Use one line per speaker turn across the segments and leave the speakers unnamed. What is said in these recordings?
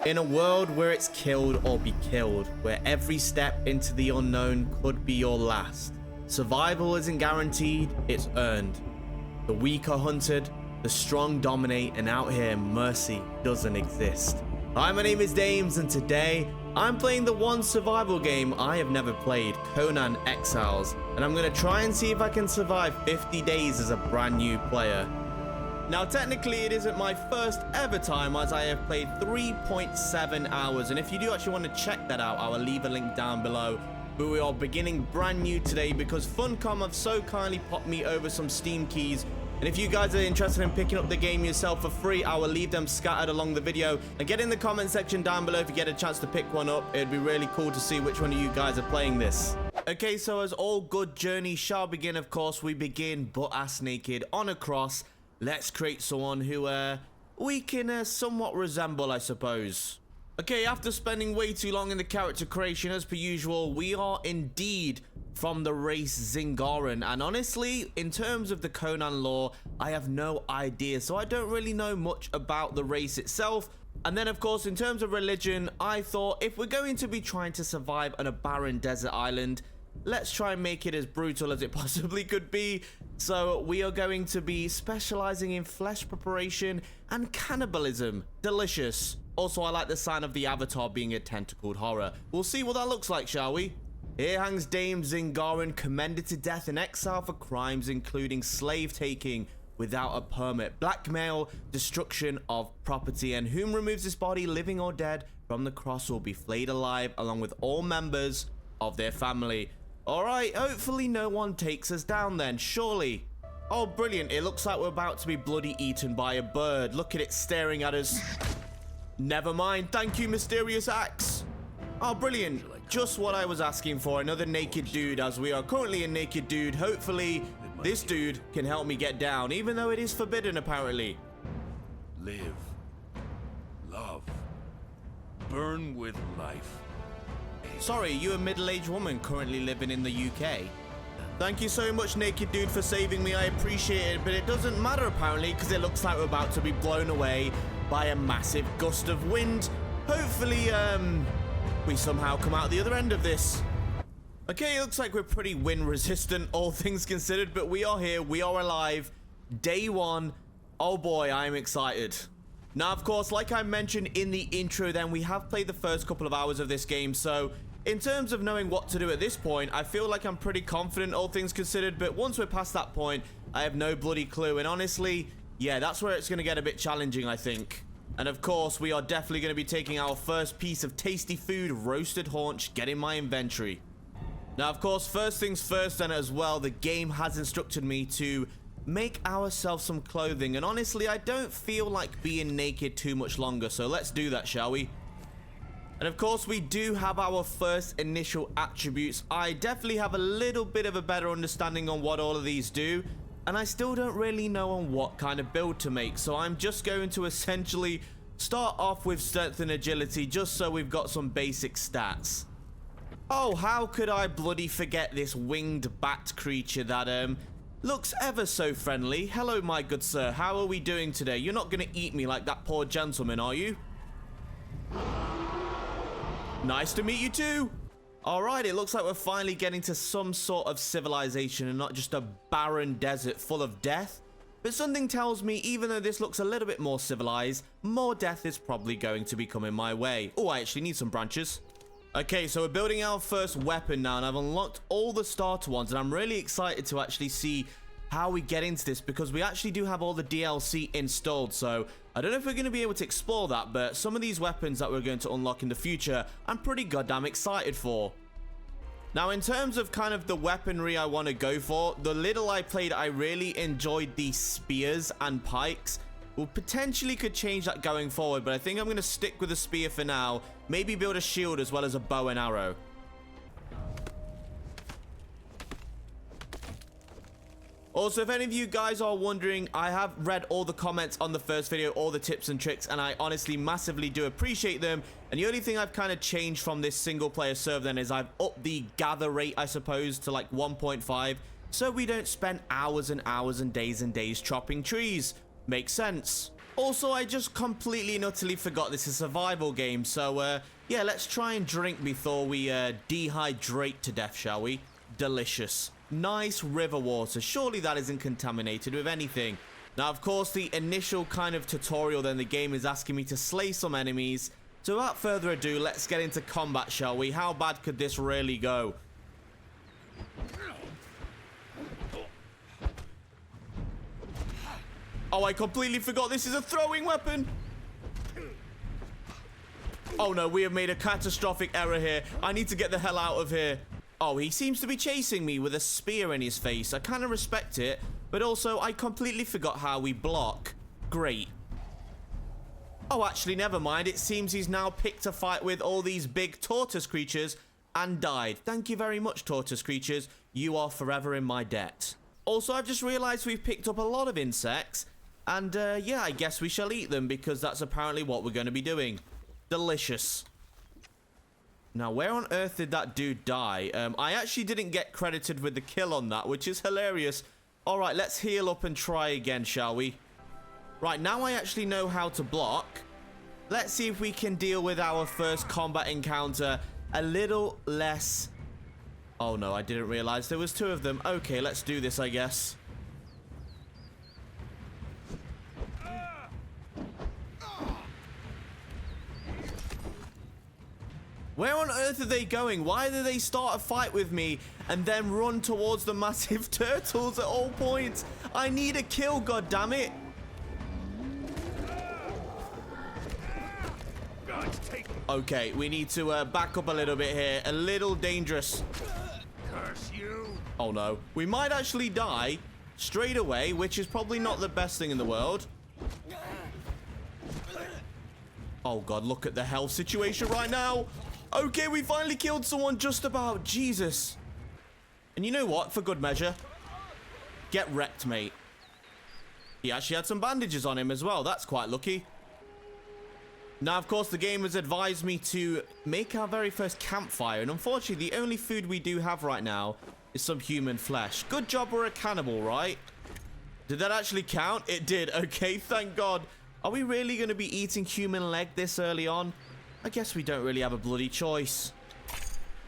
In a world where it's killed or be killed, where every step into the unknown could be your last, survival isn't guaranteed, it's earned. The weak are hunted, the strong dominate, and out here, mercy doesn't exist. Hi, my name is Damz, and today, I'm playing the one survival game I have never played, Conan Exiles, and I'm going to try and see if I can survive 50 days as a brand new player. Now, technically, it isn't my first ever time, as I have played 3.7 hours, and if you do actually want to check that out, I will leave a link down below. But we are beginning brand new today because Funcom have so kindly popped me over some Steam keys, and if you guys are interested in picking up the game yourself for free, I will leave them scattered along the video. And get in the comment section down below if you get a chance to pick one up. It'd be really cool to see which one of you guys are playing this. Okay, so as all good journeys shall begin, of course, we begin butt-ass naked on a cross. Let's create someone who we can somewhat resemble, I suppose. Okay, after spending way too long in the character creation, as per usual, we are indeed from the race Zingaran. And honestly, in terms of the Conan lore, I have no idea. So I don't really know much about the race itself. And then, of course, in terms of religion, I thought if we're going to be trying to survive on a barren desert island, let's try and make it as brutal as it possibly could be. So we are going to be specializing in flesh preparation and cannibalism. Delicious. Also, I like the sign of the avatar being a tentacled horror. We'll see what that looks like, shall we? Here hangs Damz Zingaran, commended to death in exile for crimes including slave taking without a permit, blackmail, destruction of property, and whom removes this body, living or dead, from the cross will be flayed alive along with all members of their family. Alright, hopefully no one takes us down then, surely. Oh, brilliant. It looks like we're about to be bloody eaten by a bird. Look at it staring at us. Never mind. Thank you, mysterious axe. Oh, brilliant. Just what I was asking for. Another naked dude, as we are currently a naked dude. Hopefully, this dude can help me get down, even though it is forbidden, apparently.
Live. Love. Burn with life.
Sorry, you a middle-aged woman currently living in the UK. Thank you so much, naked dude, for saving me. I appreciate it, but it doesn't matter apparently because it looks like we're about to be blown away by a massive gust of wind. Hopefully, we somehow come out the other end of this. Okay, it looks like we're pretty wind resistant, all things considered, but we are here, we are alive. Day one. Oh boy, I am excited. Now, of course, like I mentioned in the intro then, we have played the first couple of hours of this game, so in terms of knowing what to do at this point, I feel like I'm pretty confident, all things considered, but once we're past that point, I have no bloody clue, and honestly, yeah, that's where it's going to get a bit challenging, I think. And of course, we are definitely going to be taking our first piece of tasty food, roasted haunch, get in my inventory. Now, of course, first things first, and as well, the game has instructed me to make ourselves some clothing, and honestly, I don't feel like being naked too much longer, so let's do that, shall we? And of course, we do have our first initial attributes. I definitely have a little bit of a better understanding on what all of these do, and I still don't really know on what kind of build to make, so I'm just going to essentially start off with strength and agility, just so we've got some basic stats. Oh, how could I bloody forget this winged bat creature that, looks ever so friendly. Hello, my good sir. How are we doing today? You're not going to eat me like that poor gentleman, are you? Nice to meet you too. All right, it looks like we're finally getting to some sort of civilization and not just a barren desert full of death. But something tells me, even though this looks a little bit more civilized, more death is probably going to be coming my way. Oh, I actually need some branches. Okay, so we're building our first weapon now, and I've unlocked all the starter ones, and I'm really excited to actually see how we get into this, because we actually do have all the DLC installed, so I don't know if we're going to be able to explore that, but some of these weapons that we're going to unlock in the future, I'm pretty goddamn excited for. Now, in terms of kind of the weaponry I want to go for, the little I played, I really enjoyed the spears and pikes. We'll potentially could change that going forward, but I think I'm going to stick with the spear for now. Maybe build a shield as well as a bow and arrow. Also, if any of you guys are wondering, I have read all the comments on the first video, all the tips and tricks, and I honestly massively do appreciate them. And the only thing I've kind of changed from this single player server then is I've upped the gather rate, I suppose, to like 1.5, so we don't spend hours and hours and days chopping trees. Makes sense. Also, I just completely and utterly forgot this is a survival game. So, yeah, let's try and drink before we dehydrate to death, shall we? Delicious. Nice river water. Surely that isn't contaminated with anything. Now, of course, the initial kind of tutorial then the game is asking me to slay some enemies. So without further ado, let's get into combat, shall we? How bad could this really go? Oh, I completely forgot this is a throwing weapon. Oh no, we have made a catastrophic error here. I need to get the hell out of here. Oh, he seems to be chasing me with a spear in his face. I kind of respect it, but also I completely forgot how we block. Great. Oh, actually, never mind. It seems he's now picked a fight with all these big tortoise creatures and died. Thank you very much, tortoise creatures. You are forever in my debt. Also, I've just realized we've picked up a lot of insects. And, yeah, I guess we shall eat them because that's apparently what we're going to be doing. Delicious. Now, where on earth did that dude die? I actually didn't get credited with the kill on that, which is hilarious. All right, let's heal up and try again, shall we? Right, now I actually know how to block. Let's see if we can deal with our first combat encounter a little less... Oh, no, I didn't realize there was two of them. Okay, let's do this, I guess. Where on earth are they going? Why do they start a fight with me and then run towards the massive turtles at all points? I need a kill, goddammit. Okay, we need to back up a little bit here. A little dangerous.
Curse you.
Oh no. We might actually die straight away, which is probably not the best thing in the world. Oh god, look at the health situation right now. Okay, we finally killed someone just about. Jesus. And you know what? For good measure, get wrecked, mate. He actually had some bandages on him as well. That's quite lucky. Now, of course, the game has advised me to make our very first campfire. And unfortunately, the only food we do have right now is some human flesh. Good job we're a cannibal, right? Did that actually count? It did. Okay, thank God. Are we really going to be eating human leg this early on? I guess we don't really have a bloody choice.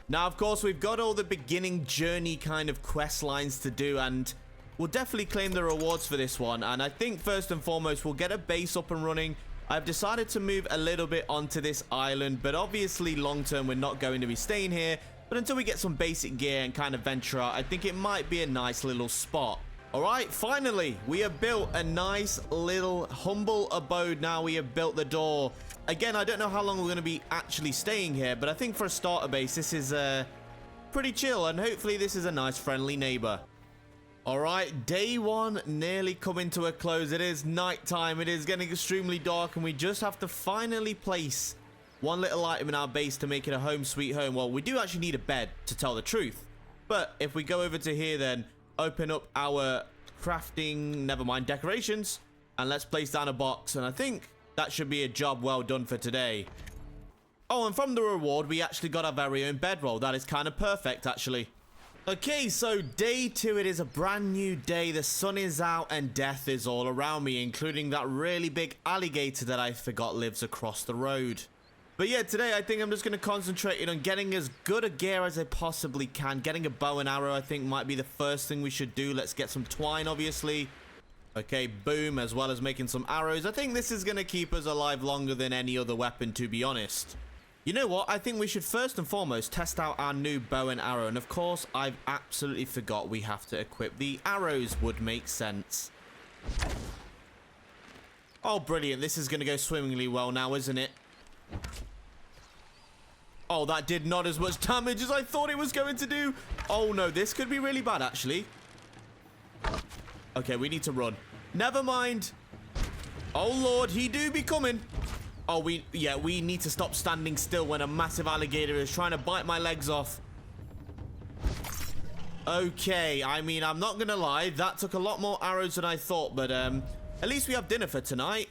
Now, of course, we've got all the beginning journey kind of quest lines to do, and we'll definitely claim the rewards for this one. And I think first and foremost, we'll get a base up and running. I've decided to move a little bit onto this island, but obviously long term, we're not going to be staying here. But until we get some basic gear and kind of venture out, I think it might be a nice little spot. All right, finally, we have built a nice little humble abode. Now we have built the door. Again, I don't know how long we're going to be actually staying here, but I think for a starter base, this is pretty chill, and hopefully this is a nice friendly neighbor. All right, day one nearly coming to a close. It is nighttime. It is getting extremely dark, and we just have to finally place one little item in our base to make it a home sweet home. Well, we do actually need a bed, to tell the truth. But if we go over to here, then open up our crafting, never mind, decorations, and let's place down a box, and I think that should be a job well done for today. Oh, and from the reward, we actually got our very own bedroll. That is kind of perfect, actually. Okay, so day two, it is a brand new day. The sun is out and death is all around me, including that really big alligator that I forgot lives across the road. But yeah, today I think I'm just going to concentrate on getting as good a gear as I possibly can. Getting a bow and arrow, I think, might be the first thing we should do. Let's get some twine, obviously. Okay, boom, as well as making some arrows. I think this is going to keep us alive longer than any other weapon, to be honest. You know what? I think we should first and foremost test out our new bow and arrow. And of course, I've absolutely forgot we have to equip the arrows. Would make sense. Oh, brilliant. This is going to go swimmingly well now, isn't it? Oh, that did not as much damage as I thought it was going to do. Oh, no. This could be really bad, actually. Okay, we need to run. Never mind. Oh, Lord. He do be coming. Oh, we need to stop standing still when a massive alligator is trying to bite my legs off. Okay, I mean, I'm not going to lie. That took a lot more arrows than I thought, but at least we have dinner for tonight.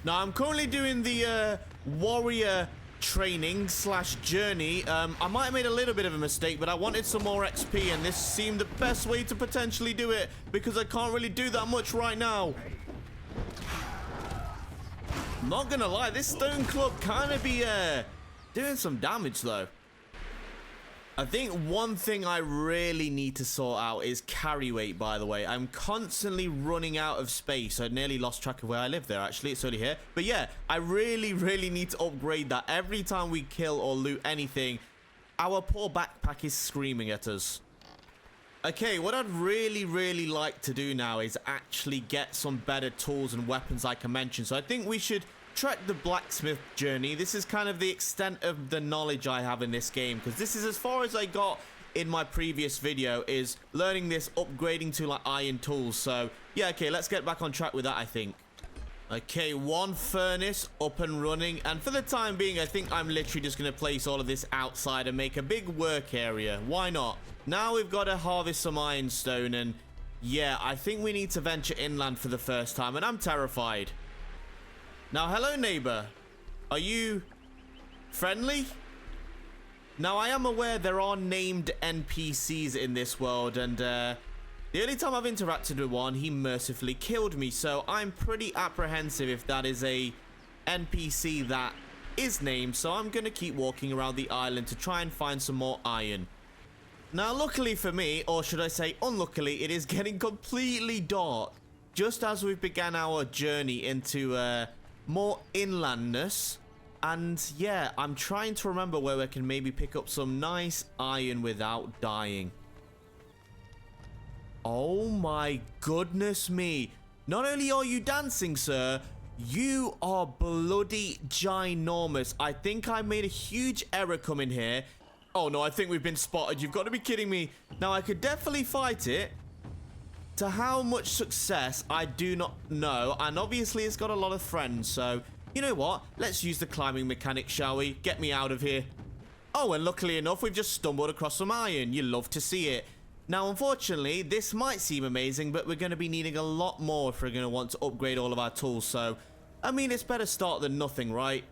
Now, I'm currently doing the warrior training / journey. I might have made a little bit of a mistake, but I wanted some more XP, and this seemed the best way to potentially do it because I can't really do that much right now. I'm not gonna lie, this stone club kind of be doing some damage though. I think one thing I really need to sort out is carry weight, by the way. I'm constantly running out of space. I nearly lost track of where I live there, actually. It's only here. But yeah, I really need to upgrade that. Every time we kill or loot anything, our poor backpack is screaming at us. Okay, what I'd really like to do now is actually get some better tools and weapons like I mentioned. So I think we should trek the blacksmith journey. This is kind of the extent of the knowledge I have in this game, because this is as far as I got in my previous video, is learning this, upgrading to like iron tools. So yeah, okay, let's get back on track with that, I think. Okay, one furnace up and running, and for the time being I think I'm literally just going to place all of this outside and make a big work area. Why not? Now we've got to harvest some ironstone, and yeah, I think we need to venture inland for the first time, and I'm terrified. Now, hello, neighbor. Are you friendly? Now, I am aware there are named NPCs in this world, and the only time I've interacted with one, he mercifully killed me, so I'm pretty apprehensive if that is a NPC that is named, so I'm going to keep walking around the island to try and find some more iron. Now, luckily for me, or should I say unluckily, it is getting completely dark, just as we've begun our journey into more inlandness. And yeah, I'm trying to remember where we can maybe pick up some nice iron without dying. Oh my goodness me. Not only are you dancing, sir, you are bloody ginormous. I think I made a huge error coming here. Oh no, I think we've been spotted. You've got to be kidding me. Now, I could definitely fight it. To how much success, I do not know. And obviously, it's got a lot of friends. So, you know what? Let's use the climbing mechanic, shall we? Get me out of here. Oh, and luckily enough, we've just stumbled across some iron. You love to see it. Now, unfortunately, this might seem amazing, but we're going to be needing a lot more if we're going to want to upgrade all of our tools. So, I mean, it's better start than nothing, right?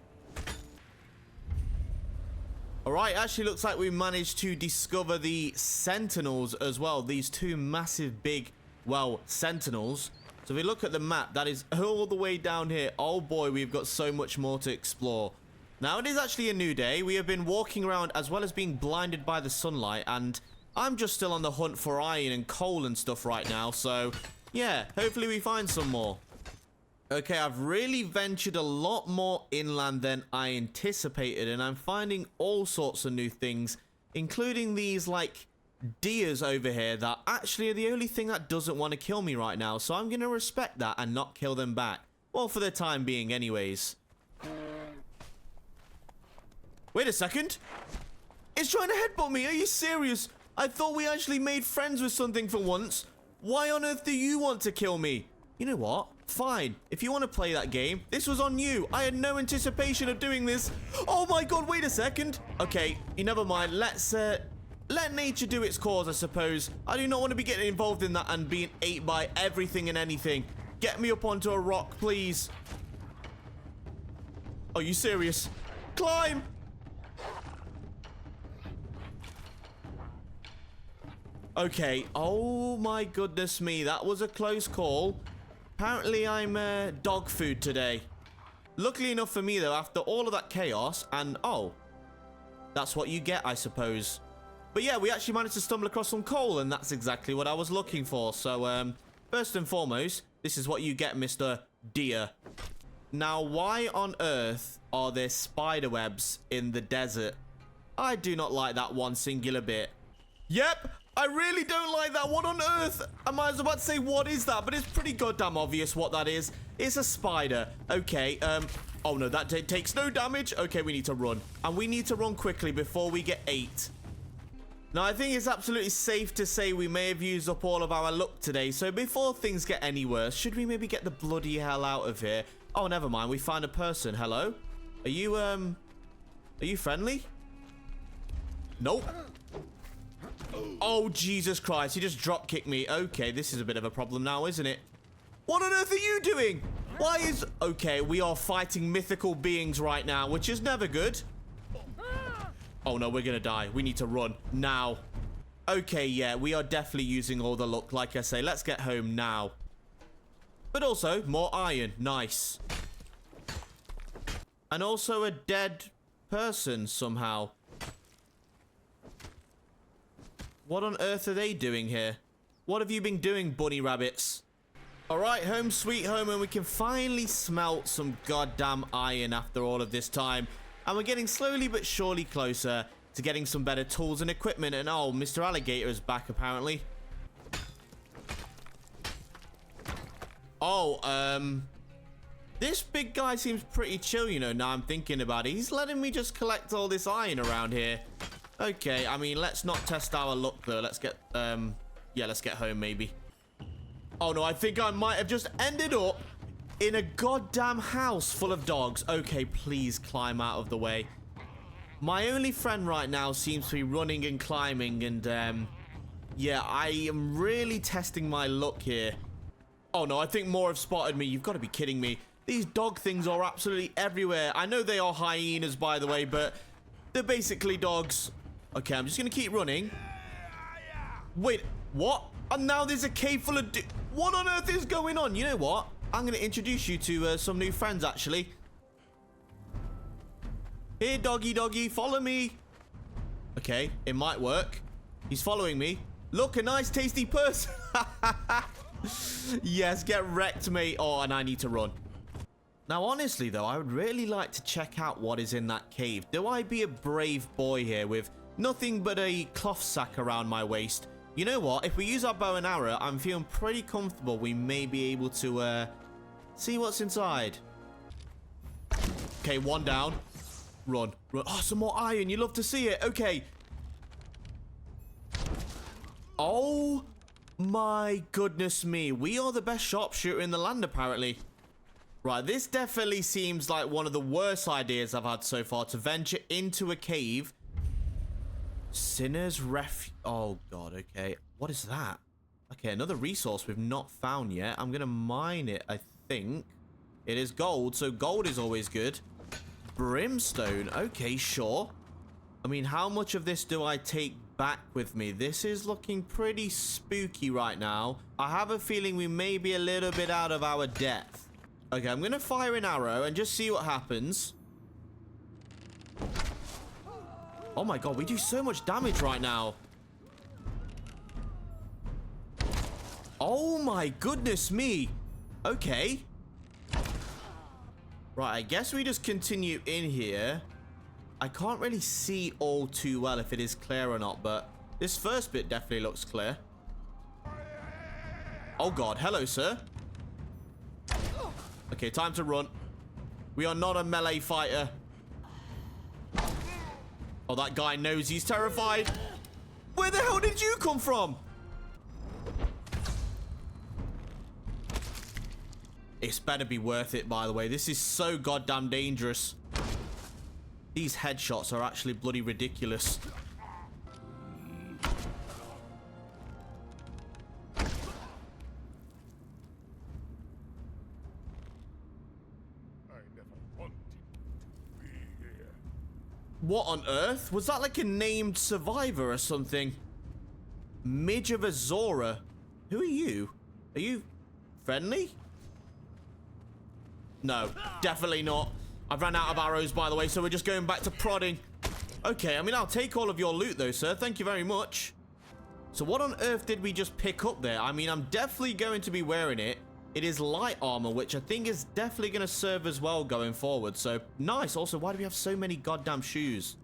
Alright, actually looks like we managed to discover the sentinels as well. These two massive big, well, sentinels. So if we look at the map, that is all the way down here. Oh boy, we've got so much more to explore. Now, it is actually a new day. We have been walking around as well as being blinded by the sunlight, and I'm just still on the hunt for iron and coal and stuff right now. So, yeah, hopefully we find some more. Okay, I've really ventured a lot more inland than I anticipated, and I'm finding all sorts of new things, including these, like, deers over here that actually are the only thing that doesn't want to kill me right now, so I'm going to respect that and not kill them back. Well, for the time being anyways. Wait a second. It's trying to headbutt me. Are you serious? I thought we actually made friends with something for once. Why on earth do you want to kill me? You know what? Fine. If you want to play that game, this was on you. I had no anticipation of doing this. Oh my god, wait a second. Okay, you never mind. Let's let nature do its cause, I suppose. I do not want to be getting involved in that and being ate by everything and anything. Get me up onto a rock, please. Are you serious? Climb! Okay. Oh my goodness me. That was a close call. Apparently, I'm dog food today. Luckily enough for me, though, after all of that chaos, and oh, that's what you get, I suppose. But yeah, we actually managed to stumble across some coal, and that's exactly what I was looking for. So, first and foremost, this is what you get, Mr. Deer. Now, why on earth are there spider webs in the desert? I do not like that one singular bit. Yep, I really don't like that. What on earth? I was about to say, what is that? But it's pretty goddamn obvious what that is. It's a spider. Okay, oh no, that takes no damage. Okay, we need to run. And we need to run quickly before we get ate. Now, I think it's absolutely safe to say we may have used up all of our luck today. So before things get any worse, should we maybe get the bloody hell out of here? Oh, never mind. We find a person. Hello? Are you friendly? Nope. Oh, Jesus Christ. He just drop kicked me. Okay, this is a bit of a problem now, isn't it? What on earth are you doing? Why is... Okay, we are fighting mythical beings right now, which is never good. Oh, no, we're going to die. We need to run now. Okay, yeah, we are definitely using all the luck. Like I say, let's get home now. But also, more iron. Nice. And also a dead person somehow. What on earth are they doing here? What have you been doing, bunny rabbits? Alright, home sweet home, and we can finally smelt some goddamn iron after all of this time. And we're getting slowly but surely closer to getting some better tools and equipment. And oh, Mr. Alligator is back apparently. Oh, this big guy seems pretty chill, you know, now I'm thinking about it. He's letting me just collect all this iron around here. Okay, I mean, let's not test our luck, though. Let's get, yeah, let's get home, maybe. Oh, no, I think I might have just ended up in a goddamn house full of dogs. Okay, please climb out of the way. My only friend right now seems to be running and climbing, and, yeah, I am really testing my luck here. Oh, no, I think more have spotted me. You've got to be kidding me. These dog things are absolutely everywhere. I know they are hyenas, by the way, but they're basically dogs. Okay, I'm just going to keep running. Wait, what? And now there's a cave full of... What on earth is going on? You know what? I'm going to introduce you to some new friends, actually. Here, doggy, doggy, follow me. Okay, it might work. He's following me. Look, a nice, tasty person. Yes, get wrecked, mate. Oh, and I need to run. Now, honestly, though, I would really like to check out what is in that cave. Do I be a brave boy here with nothing but a cloth sack around my waist? You know what? If we use our bow and arrow, I'm feeling pretty comfortable. We may be able to see what's inside. Okay, one down. Run. Run. Oh, some more iron. You love to see it. Okay. Oh my goodness me. We are the best sharpshooter in the land, apparently. Right, this definitely seems like one of the worst ideas I've had so far, to venture into a cave. Sinner's Refuge. Oh, God, okay. What is that? Okay, another resource we've not found yet. I'm going to mine it, I think. It is gold, so gold is always good. Brimstone. Okay, sure. I mean, how much of this do I take back with me? This is looking pretty spooky right now. I have a feeling we may be a little bit out of our depth. Okay, I'm going to fire an arrow and just see what happens. Oh my god, we do so much damage right now. Oh my goodness me. Okay. Right, I guess we just continue in here. I can't really see all too well if it is clear or not, but this first bit definitely looks clear. Oh god, hello, sir. Okay, time to run. We are not a melee fighter. Oh, that guy knows he's terrified. Where the hell did you come from? It's better be worth it, by the way. This is so goddamn dangerous. These headshots are actually bloody ridiculous. What on earth? Was that like a named survivor or something? Midge of Azora. Who are you? Are you friendly? No, definitely not. I've ran out of arrows, by the way, so we're just going back to prodding. Okay, I mean, I'll take all of your loot, though, sir. Thank you very much. So what on earth did we just pick up there? I mean, I'm definitely going to be wearing it. It is light armor, which I think is definitely going to serve as well going forward. So, nice. Also, why do we have so many goddamn shoes?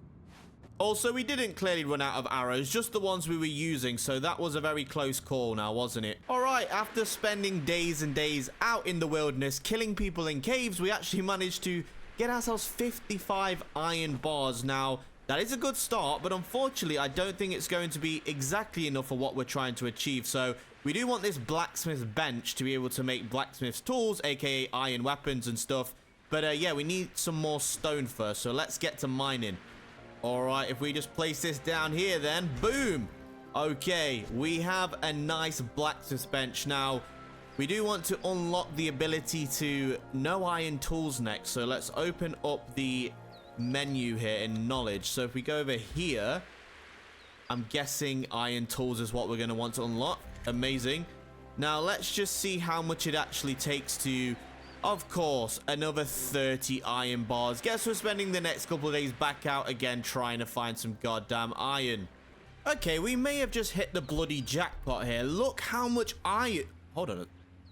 Also, we didn't clearly run out of arrows, just the ones we were using. So, that was a very close call now, wasn't it? All right, after spending days and days out in the wilderness, killing people in caves, we actually managed to get ourselves 55 iron bars. Now, that is a good start, but unfortunately, I don't think it's going to be exactly enough for what we're trying to achieve. So, we do want this blacksmith bench to be able to make blacksmith's tools, aka iron weapons and stuff. But yeah, we need some more stone first, so let's get to mining. Alright, if we just place this down here then, boom! Okay, we have a nice blacksmith's bench. Now, we do want to unlock the ability to no iron tools next, so let's open up the menu here in knowledge. So if we go over here, I'm guessing iron tools is what we're going to want to unlock. Amazing. Now let's just see how much it actually takes to Of course, another 30 iron bars. Guess we're spending the next couple of days back out again trying to find some goddamn iron. Okay, we may have just hit the bloody jackpot here. Look how much iron... Hold on.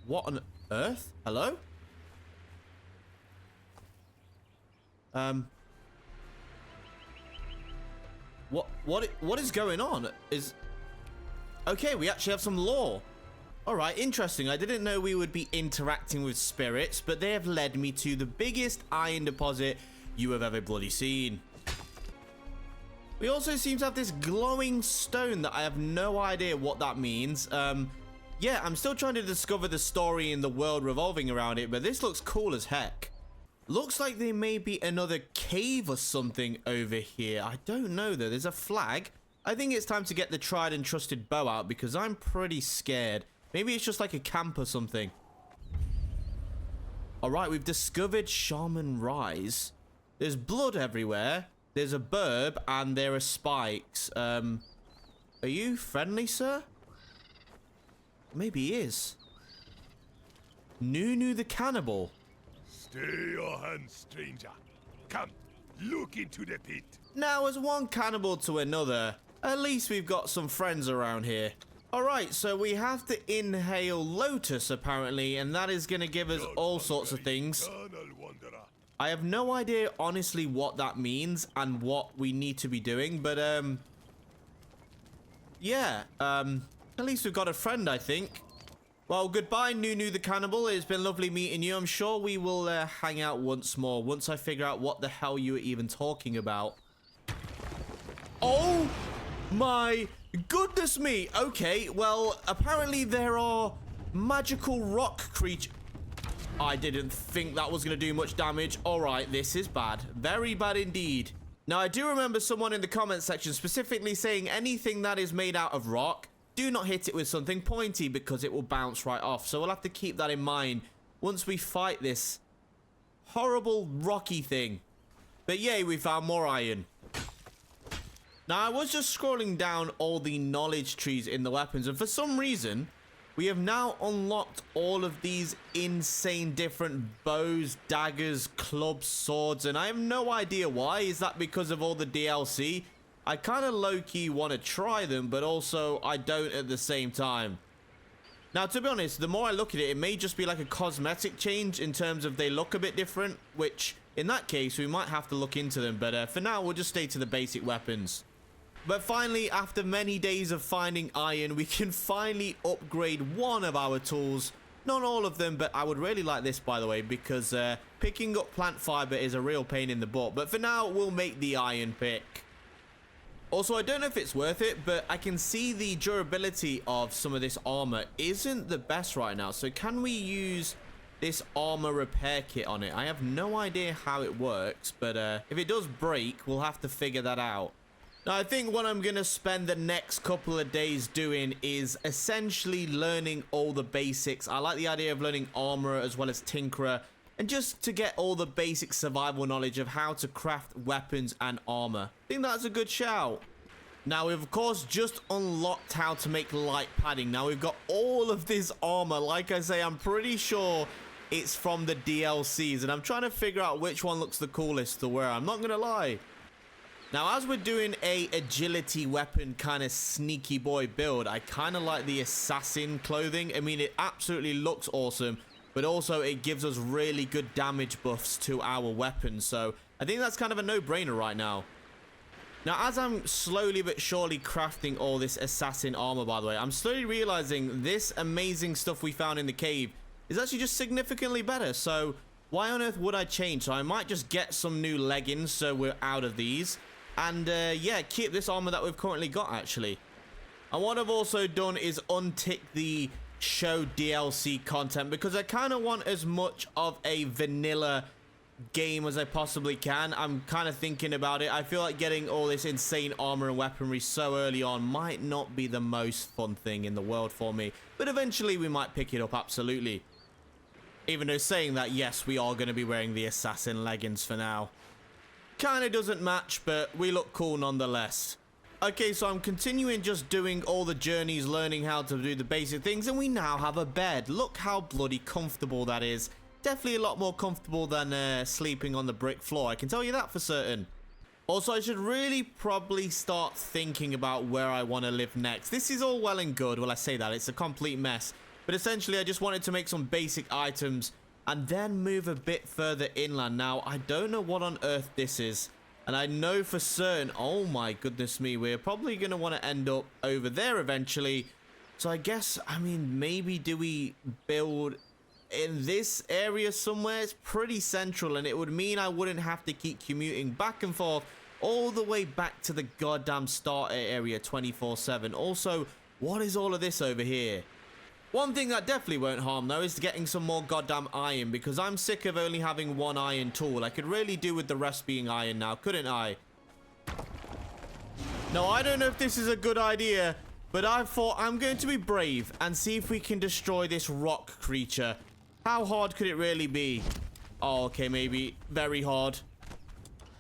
What on earth? Hello? What is going on? Okay, we actually have some lore. Alright, interesting. I didn't know we would be interacting with spirits, but they have led me to the biggest iron deposit you have ever bloody seen. We also seem to have this glowing stone that I have no idea what that means. Yeah, I'm still trying to discover the story and the world revolving around it, but this looks cool as heck. Looks like there may be another cave or something over here. I don't know though. There's a flag. I think it's time to get the tried and trusted bow out because I'm pretty scared. Maybe it's just like a camp or something. Alright, we've discovered Shaman Rise. There's blood everywhere. There's a burb and there are spikes. Are you friendly, sir? Maybe he is. Nunu the cannibal.
Stay your hand, stranger. Come, look into the pit.
Now, as one cannibal to another, at least we've got some friends around here. Alright, so we have to inhale Lotus, apparently, and that is going to give us all sorts of things. I have no idea, honestly, what that means and what we need to be doing, but, yeah, at least we've got a friend, I think. Well, goodbye, Nunu the Cannibal. It's been lovely meeting you. I'm sure we will hang out once more, once I figure out what the hell you were even talking about. Oh my goodness me. Okay, well, apparently there are magical rock creatures. I didn't think that was going to do much damage. All right, this is bad. Very bad indeed. Now, I do remember someone in the comments section specifically saying anything that is made out of rock, do not hit it with something pointy because it will bounce right off. So we'll have to keep that in mind once we fight this horrible rocky thing. But yay, we found more iron. Now, I was just scrolling down all the knowledge trees in the weapons, and for some reason, we have now unlocked all of these insane different bows, daggers, clubs, swords, and I have no idea why. Is that because of all the DLC? I kind of low-key want to try them, but also I don't at the same time. Now, to be honest, the more I look at it, it may just be like a cosmetic change in terms of they look a bit different, which in that case, we might have to look into them. But for now, we'll just stay to the basic weapons. But finally, after many days of finding iron, we can finally upgrade one of our tools. Not all of them, but I would really like this, by the way, because picking up plant fiber is a real pain in the butt. But for now, we'll make the iron pick. Also, I don't know if it's worth it, but I can see the durability of some of this armor isn't the best right now. So can we use this armor repair kit on it? I have no idea how it works, but if it does break, we'll have to figure that out. Now, I think what I'm going to spend the next couple of days doing is essentially learning all the basics. I like the idea of learning armor as well as tinkerer, and just to get all the basic survival knowledge of how to craft weapons and armor. I think that's a good shout. Now, we've of course just unlocked how to make light padding. Now, we've got all of this armor. Like I say, I'm pretty sure it's from the DLCs, and I'm trying to figure out which one looks the coolest to wear. I'm not going to lie. Now, as we're doing a agility weapon kind of sneaky boy build, I kind of like the assassin clothing. I mean, it absolutely looks awesome, but also it gives us really good damage buffs to our weapons. So I think that's kind of a no-brainer right now. Now, as I'm slowly but surely crafting all this assassin armor, by the way, I'm slowly realizing this amazing stuff we found in the cave is actually just significantly better. So why on earth would I change? So I might just get some new leggings so we're out of these. And yeah, keep this armor that we've currently got, actually. And what I've also done is untick the show DLC content because I kind of want as much of a vanilla game as I possibly can. I'm kind of thinking about it. I feel like getting all this insane armor and weaponry so early on might not be the most fun thing in the world for me, but eventually we might pick it up, absolutely. Even though saying that, yes, we are going to be wearing the assassin leggings for now. Kind of doesn't match, but we look cool nonetheless. Okay, so I'm continuing just doing all the journeys, learning how to do the basic things, and we now have a bed. Look how bloody comfortable that is. definitely a lot more comfortable than sleeping on the brick floor. I can tell you that for certain. Also, I should really probably start thinking about where I want to live next. This is all well and good. Well, I say that. It's a complete mess. But essentially, I just wanted to make some basic items and then move a bit further inland. Now, I don't know what on earth this is. And I know for certain, oh my goodness me, we're probably going to want to end up over there eventually. So I guess, I mean, maybe do we build in this area somewhere? It's pretty central, and it would mean I wouldn't have to keep commuting back and forth all the way back to the goddamn starter area 24/7. Also, what is all of this over here? One thing that definitely won't harm, though, is getting some more goddamn iron, because I'm sick of only having one iron tool. I could really do with the rest being iron now, couldn't I? No, I don't know if this is a good idea, but I thought I'm going to be brave and see if we can destroy this rock creature. How hard could it really be? Oh, okay, maybe very hard.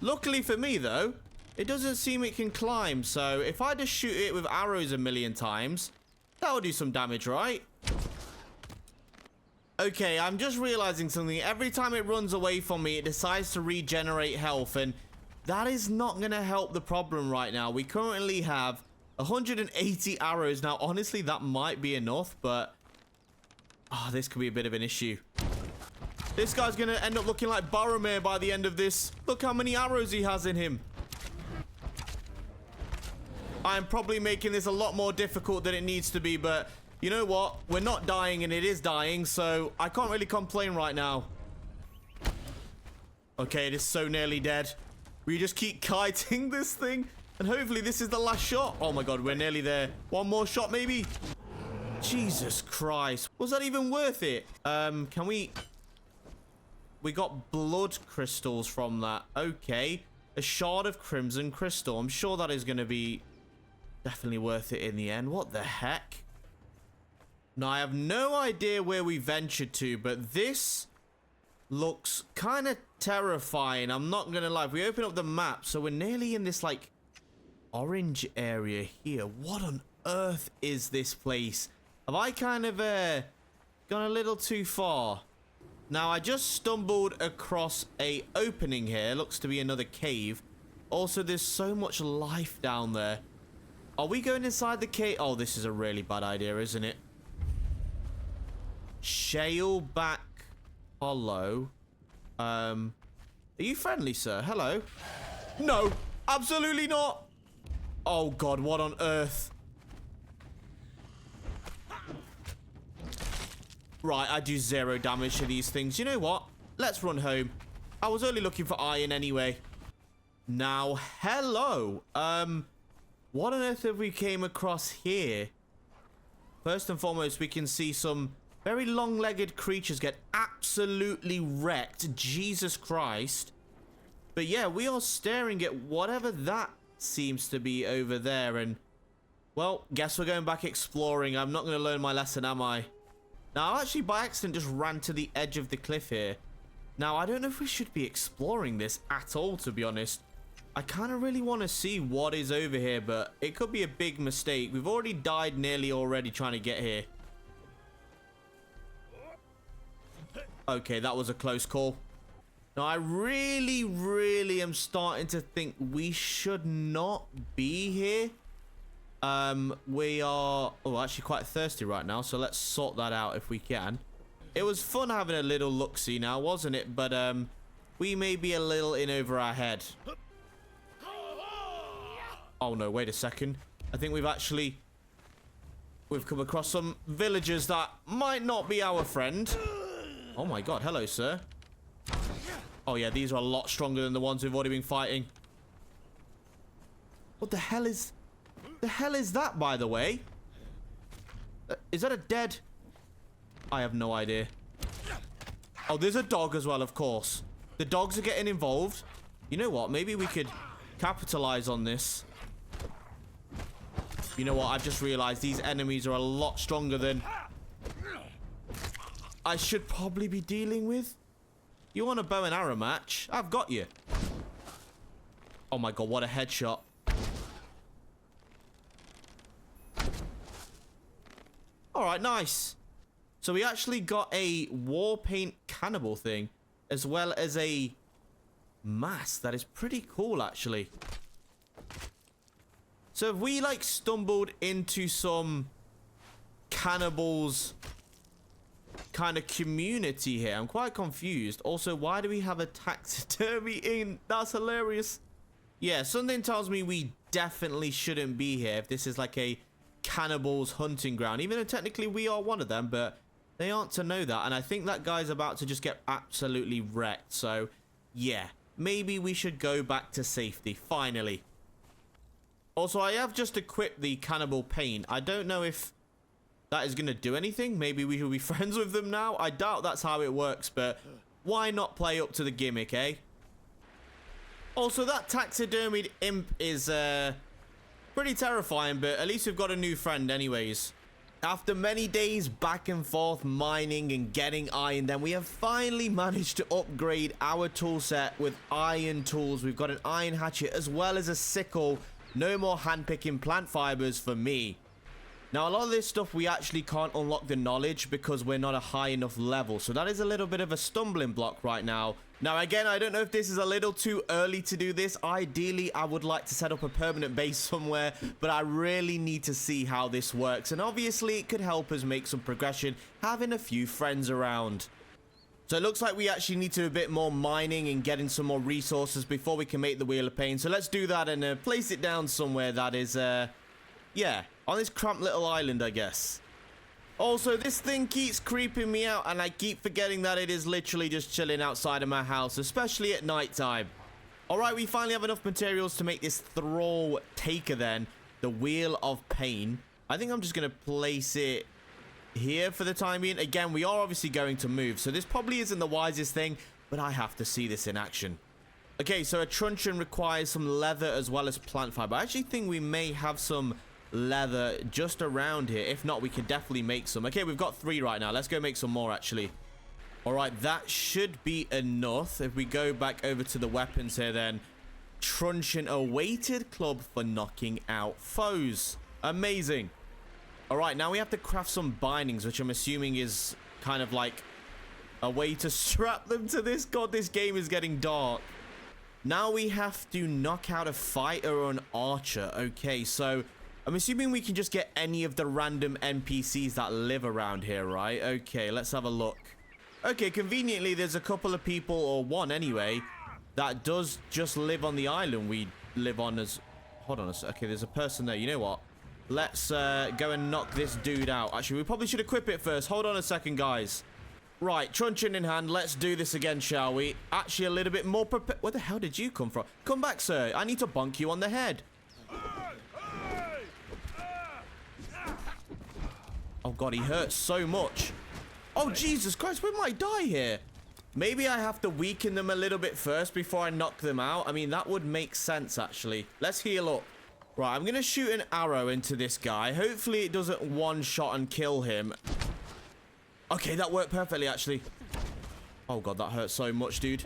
Luckily for me, though, it doesn't seem it can climb, so if I just shoot it with arrows a million times, that'll do some damage, right? Okay, I'm just realizing something. Every time it runs away from me, it decides to regenerate health, and that is not going to help the problem right now. We currently have 180 arrows. Now, honestly, that might be enough, but this could be a bit of an issue. This guy's going to end up looking like Boromir by the end of this. Look how many arrows he has in him. I'm probably making this a lot more difficult than it needs to be, but you know what? We're not dying, and it is dying, so I can't really complain right now. Okay, it is so nearly dead. We just keep kiting this thing, and hopefully this is the last shot. Oh my god, we're nearly there. One more shot, maybe? Jesus Christ. Was that even worth it? Can we... We got blood crystals from that. Okay. A shard of crimson crystal. I'm sure that is going to be definitely worth it in the end. What the heck? Now, I have no idea where we ventured to, but this looks kind of terrifying. I'm not going to lie. If we open up the map, so we're nearly in this, like, orange area here. What on earth is this place? Have I kind of gone a little too far? Now, I just stumbled across a opening here. Looks to be another cave. Also, there's so much life down there. Are we going inside the cave? Oh, this is a really bad idea, isn't it? Shaleback Hollow. Are you friendly, sir? Hello? No, absolutely not. Oh, God, what on earth? Right, I do 0 damage to these things. You know what? Let's run home. I was only looking for iron anyway. Now, hello. What on earth have we came across here? First and foremost, we can see some very long-legged creatures get absolutely wrecked. Jesus Christ. But yeah, we are staring at whatever that seems to be over there. And, well, guess we're going back exploring. I'm not going to learn my lesson, am I? Now, I actually by accident just ran to the edge of the cliff here. Now, I don't know if we should be exploring this at all, to be honest. I kind of really want to see what is over here, but it could be a big mistake. We've already died nearly already trying to get here. Okay, that was a close call. Now, I really am starting to think we should not be here. We are actually quite thirsty right now, so let's sort that out if we can. It was fun having a little look-see now, wasn't it? But we may be a little in over our head. Oh no, wait a second. I think we've come across some villagers that might not be our friend. Oh my god, hello, sir. Oh yeah, these are a lot stronger than the ones we've already been fighting. What the hell is... The hell is that, by the way? Is that a dead... I have no idea. Oh, there's a dog as well, of course. The dogs are getting involved. You know what? Maybe we could capitalize on this. You know what? I've just realized these enemies are a lot stronger than I should probably be dealing with. You want a bow and arrow match? I've got you. Oh my god, what a headshot. Alright, nice. So we actually got a war paint cannibal thing, as well as a mask. That is pretty cool, actually. So have we, like, stumbled into some cannibals kind of community here? I'm quite confused. Also, why do we have a taxidermy in? That's hilarious. Yeah, something tells me we definitely shouldn't be here if this is like a cannibals hunting ground. Even though technically we are one of them, but they aren't to know that. And I think that guy's about to just get absolutely wrecked. So, yeah, maybe we should go back to safety, finally. Also, I have just equipped the cannibal paint. I don't know if that is going to do anything. Maybe we will be friends with them now. I doubt that's how it works, but why not play up to the gimmick, eh? Also, that taxidermied imp is pretty terrifying, but at least we've got a new friend anyways. After many days back and forth mining and getting iron, then we have finally managed to upgrade our tool set with iron tools. We've got an iron hatchet as well as a sickle. No more hand-picking plant fibers for me. Now, a lot of this stuff we actually can't unlock the knowledge because we're not a high enough level. So that is a little bit of a stumbling block right now. Now, again, I don't know if this is a little too early to do this. Ideally, I would like to set up a permanent base somewhere, but I really need to see how this works. And obviously, it could help us make some progression, having a few friends around. So it looks like we actually need to do a bit more mining and getting some more resources before we can make the Wheel of Pain. So let's do that and place it down somewhere that is, yeah, on this cramped little island, I guess. Also, this thing keeps creeping me out, and I keep forgetting that it is literally just chilling outside of my house, especially at nighttime. Alright, we finally have enough materials to make this thrall taker then, the Wheel of Pain. I think I'm just going to place it here for the time being. Again, we are obviously going to move, so this probably isn't the wisest thing, but I have to see this in action. Okay, so a truncheon requires some leather as well as plant fiber. I actually think we may have some leather just around here. If not, we can definitely make some. Okay, we've got 3 right now. Let's go make some more, actually. All right, that should be enough. If we go back over to the weapons here, then truncheon, a weighted club for knocking out foes. Amazing. All right, now we have to craft some bindings, which I'm assuming is kind of like a way to strap them to this. God, this game is getting dark. Now we have to knock out a fighter or an archer. Okay, so I'm assuming we can just get any of the random NPCs that live around here, right? Okay, let's have a look. Okay, conveniently, there's a couple of people, or one anyway, that does just live on the island we live on as... Hold on a sec. Okay, there's a person there. You know what? Let's go and knock this dude out. Actually, we probably should equip it first. Hold on a second, guys. Right, truncheon in hand. Let's do this again, shall we? Actually, a little bit more prepared. Where the hell did you come from? Come back, sir. I need to bonk you on the head. Oh, God, he hurts so much. Oh, Jesus Christ, we might die here. Maybe I have to weaken them a little bit first before I knock them out. I mean, that would make sense, actually. Let's heal up. Right, I'm going to shoot an arrow into this guy. Hopefully, it doesn't one-shot and kill him. Okay, that worked perfectly, actually. Oh, God, that hurts so much, dude.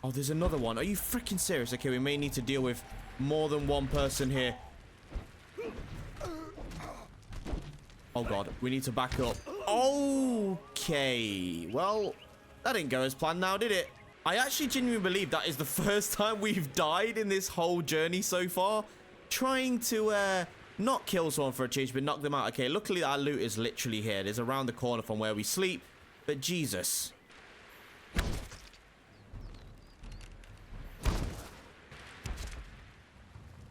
Oh, there's another one. Are you freaking serious? Okay, we may need to deal with more than one person here. Oh, God, we need to back up. Okay. Well, that didn't go as planned now, did it? I actually genuinely believe that is the first time we've died in this whole journey so far. Trying to, not kill someone for a change, but knock them out. Okay, luckily our loot is literally here. It is around the corner from where we sleep. But Jesus.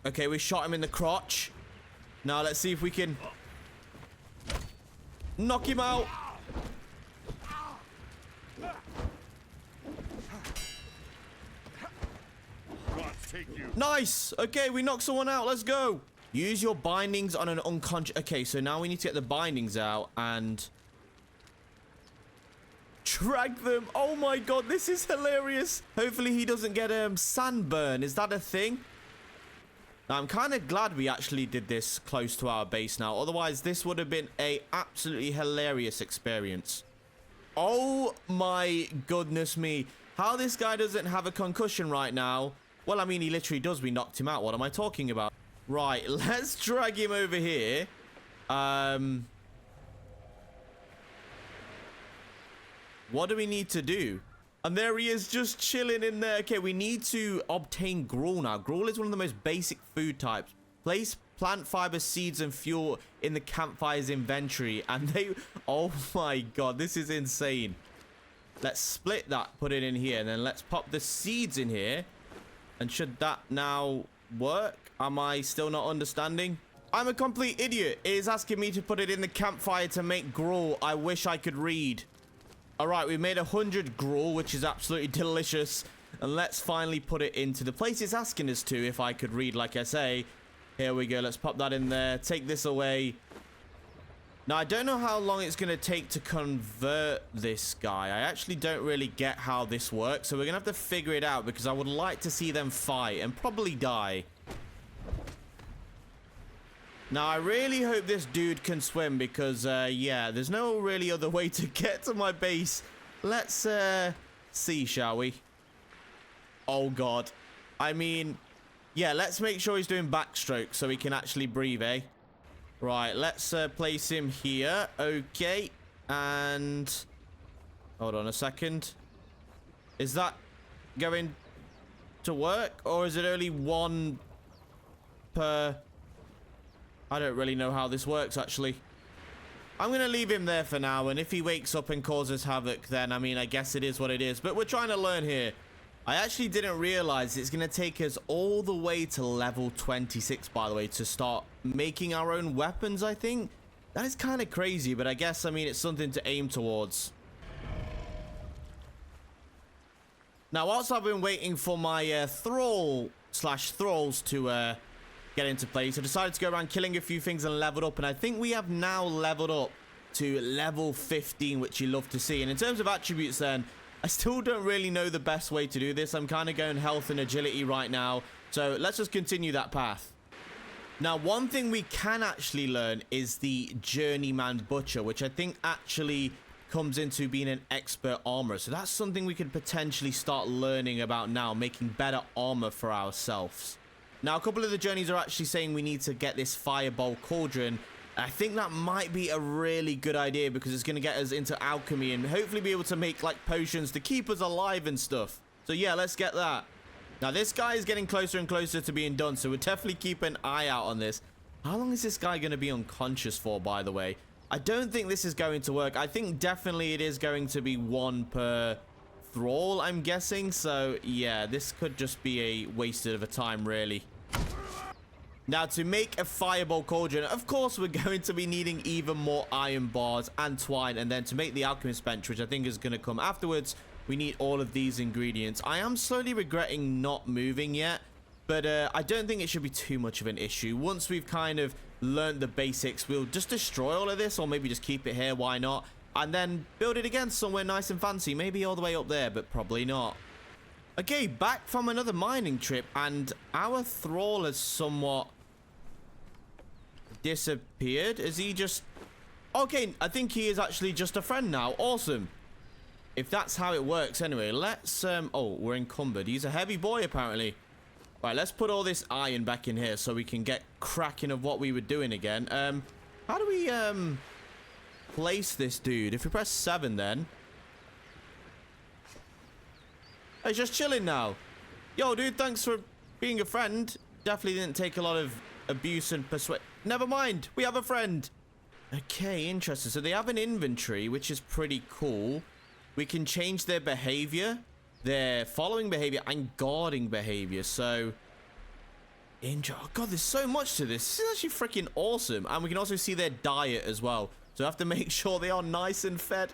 Okay, we shot him in the crotch. Now let's see if we can knock him out. Nice. Okay, we knocked someone out. Let's go. Use your bindings on an unconscious... Okay, so now we need to get the bindings out and drag them. Oh my God, this is hilarious. Hopefully he doesn't get sunburn. Is that a thing? Now, I'm kind of glad we actually did this close to our base now. Otherwise, this would have been a absolutely hilarious experience. Oh my goodness me. How this guy doesn't have a concussion right now. Well, I mean, he literally does. We knocked him out. What am I talking about? Right, let's drag him over here. What do we need to do? And there he is, just chilling in there. Okay, we need to obtain gruel now. Gruel is one of the most basic food types. Place plant fiber, seeds, and fuel in the campfire's inventory. And they... Oh my god, this is insane. Let's split that, put it in here, and then let's pop the seeds in here. And should that now work? Am I still not understanding? I'm a complete idiot. It is asking me to put it in the campfire to make gruel. I wish I could read. All right, we made 100 gruel, which is absolutely delicious. And let's finally put it into the place it's asking us to, if I could read, like I say. Here we go. Let's pop that in there. Take this away. Now, I don't know how long it's going to take to convert this guy. I actually don't really get how this works. So we're going to have to figure it out, because I would like to see them fight and probably die. Now, I really hope this dude can swim, because, yeah, there's no really other way to get to my base. Let's, see, shall we? Oh, God. I mean, yeah, let's make sure he's doing backstroke so he can actually breathe, eh? Right, let's, place him here. Okay, and... Hold on a second. Is that going to work, or is it only one per... I don't really know how this works, actually. I'm going to leave him there for now, and if he wakes up and causes havoc, then, I mean, I guess it is what it is. But we're trying to learn here. I actually didn't realize it's going to take us all the way to level 26, by the way, to start making our own weapons, I think. That is kind of crazy, but I guess, I mean, it's something to aim towards. Now, whilst I've been waiting for my thralls to... get into place, I decided to go around killing a few things and leveled up, and I think we have now leveled up to level 15, which you love to see. And in terms of attributes then, I still don't really know the best way to do this. I'm kind of going health and agility right now, so let's just continue that path. Now, one thing we can actually learn is the Journeyman Butcher, which I think actually comes into being an expert armorer. So that's something we could potentially start learning about now, making better armor for ourselves. Now, a couple of the journeys are actually saying we need to get this fireball cauldron. I think that might be a really good idea, because it's going to get us into alchemy and hopefully be able to make, like, potions to keep us alive and stuff. So, yeah, let's get that. Now, this guy is getting closer and closer to being done, so we'll definitely keep an eye out on this. How long is this guy going to be unconscious for, by the way? I don't think this is going to work. I think definitely it is going to be one per thrall, I'm guessing. So, yeah, this could just be a waste of a time, really. Now, to make a fireball cauldron, of course, we're going to be needing even more iron bars and twine. And then to make the alchemist bench, which I think is going to come afterwards, we need all of these ingredients. I am slowly regretting not moving yet, but I don't think it should be too much of an issue. Once we've kind of learned the basics, we'll just destroy all of this, or maybe just keep it here, why not? And then build it again somewhere nice and fancy, maybe all the way up there, but probably not. Okay, back from another mining trip, and our thrall has somewhat disappeared. Is he just... Okay, I think he is actually just a friend now. Awesome. If that's how it works anyway, let's... Oh, we're encumbered. He's a heavy boy, apparently. Right, let's put all this iron back in here so we can get cracking of what we were doing again. How do we, place this dude? If we press 7, then... He's just chilling now. Yo, dude, thanks for being a friend. Definitely didn't take a lot of abuse and persuade. Never mind, we have a friend. Okay, interesting. So they have an inventory, which is pretty cool. We can change their behavior, their following behavior, and guarding behavior. So, oh god, there's so much to this. This is actually freaking awesome. And we can also see their diet as well. So I have to make sure they are nice and fed.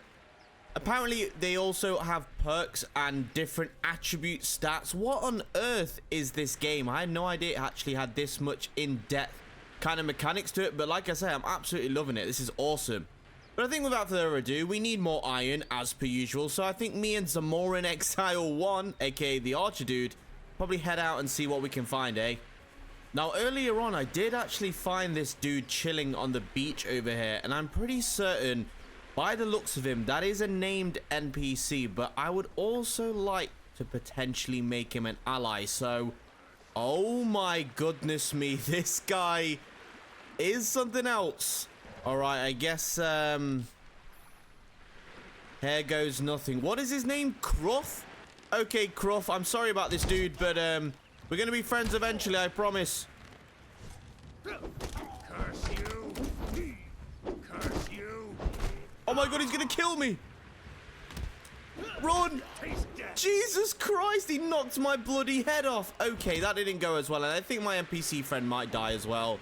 Apparently, they also have perks and different attribute stats. What on earth is this game? I had no idea it actually had this much in-depth kind of mechanics to it. But like I say, I'm absolutely loving it. This is awesome. But I think without further ado, we need more iron as per usual. So I think me and Conan Exiles 1, aka the Archer dude, probably head out and see what we can find, eh? Now, earlier on, I did actually find this dude chilling on the beach over here. And I'm pretty certain... by the looks of him, that is a named NPC, but I would also like to potentially make him an ally. So, oh my goodness me, this guy is something else. All right, I guess, Here goes nothing. What is his name? Cruff? Okay, Cruff. I'm sorry about this, dude, but we're gonna be friends eventually, I promise.
Curse you! Curse you!
Oh my god, he's gonna kill me! Run!
Taste death!
Jesus Christ, he knocked my bloody head off. Okay, that didn't go as well, and I think my NPC friend might die as well.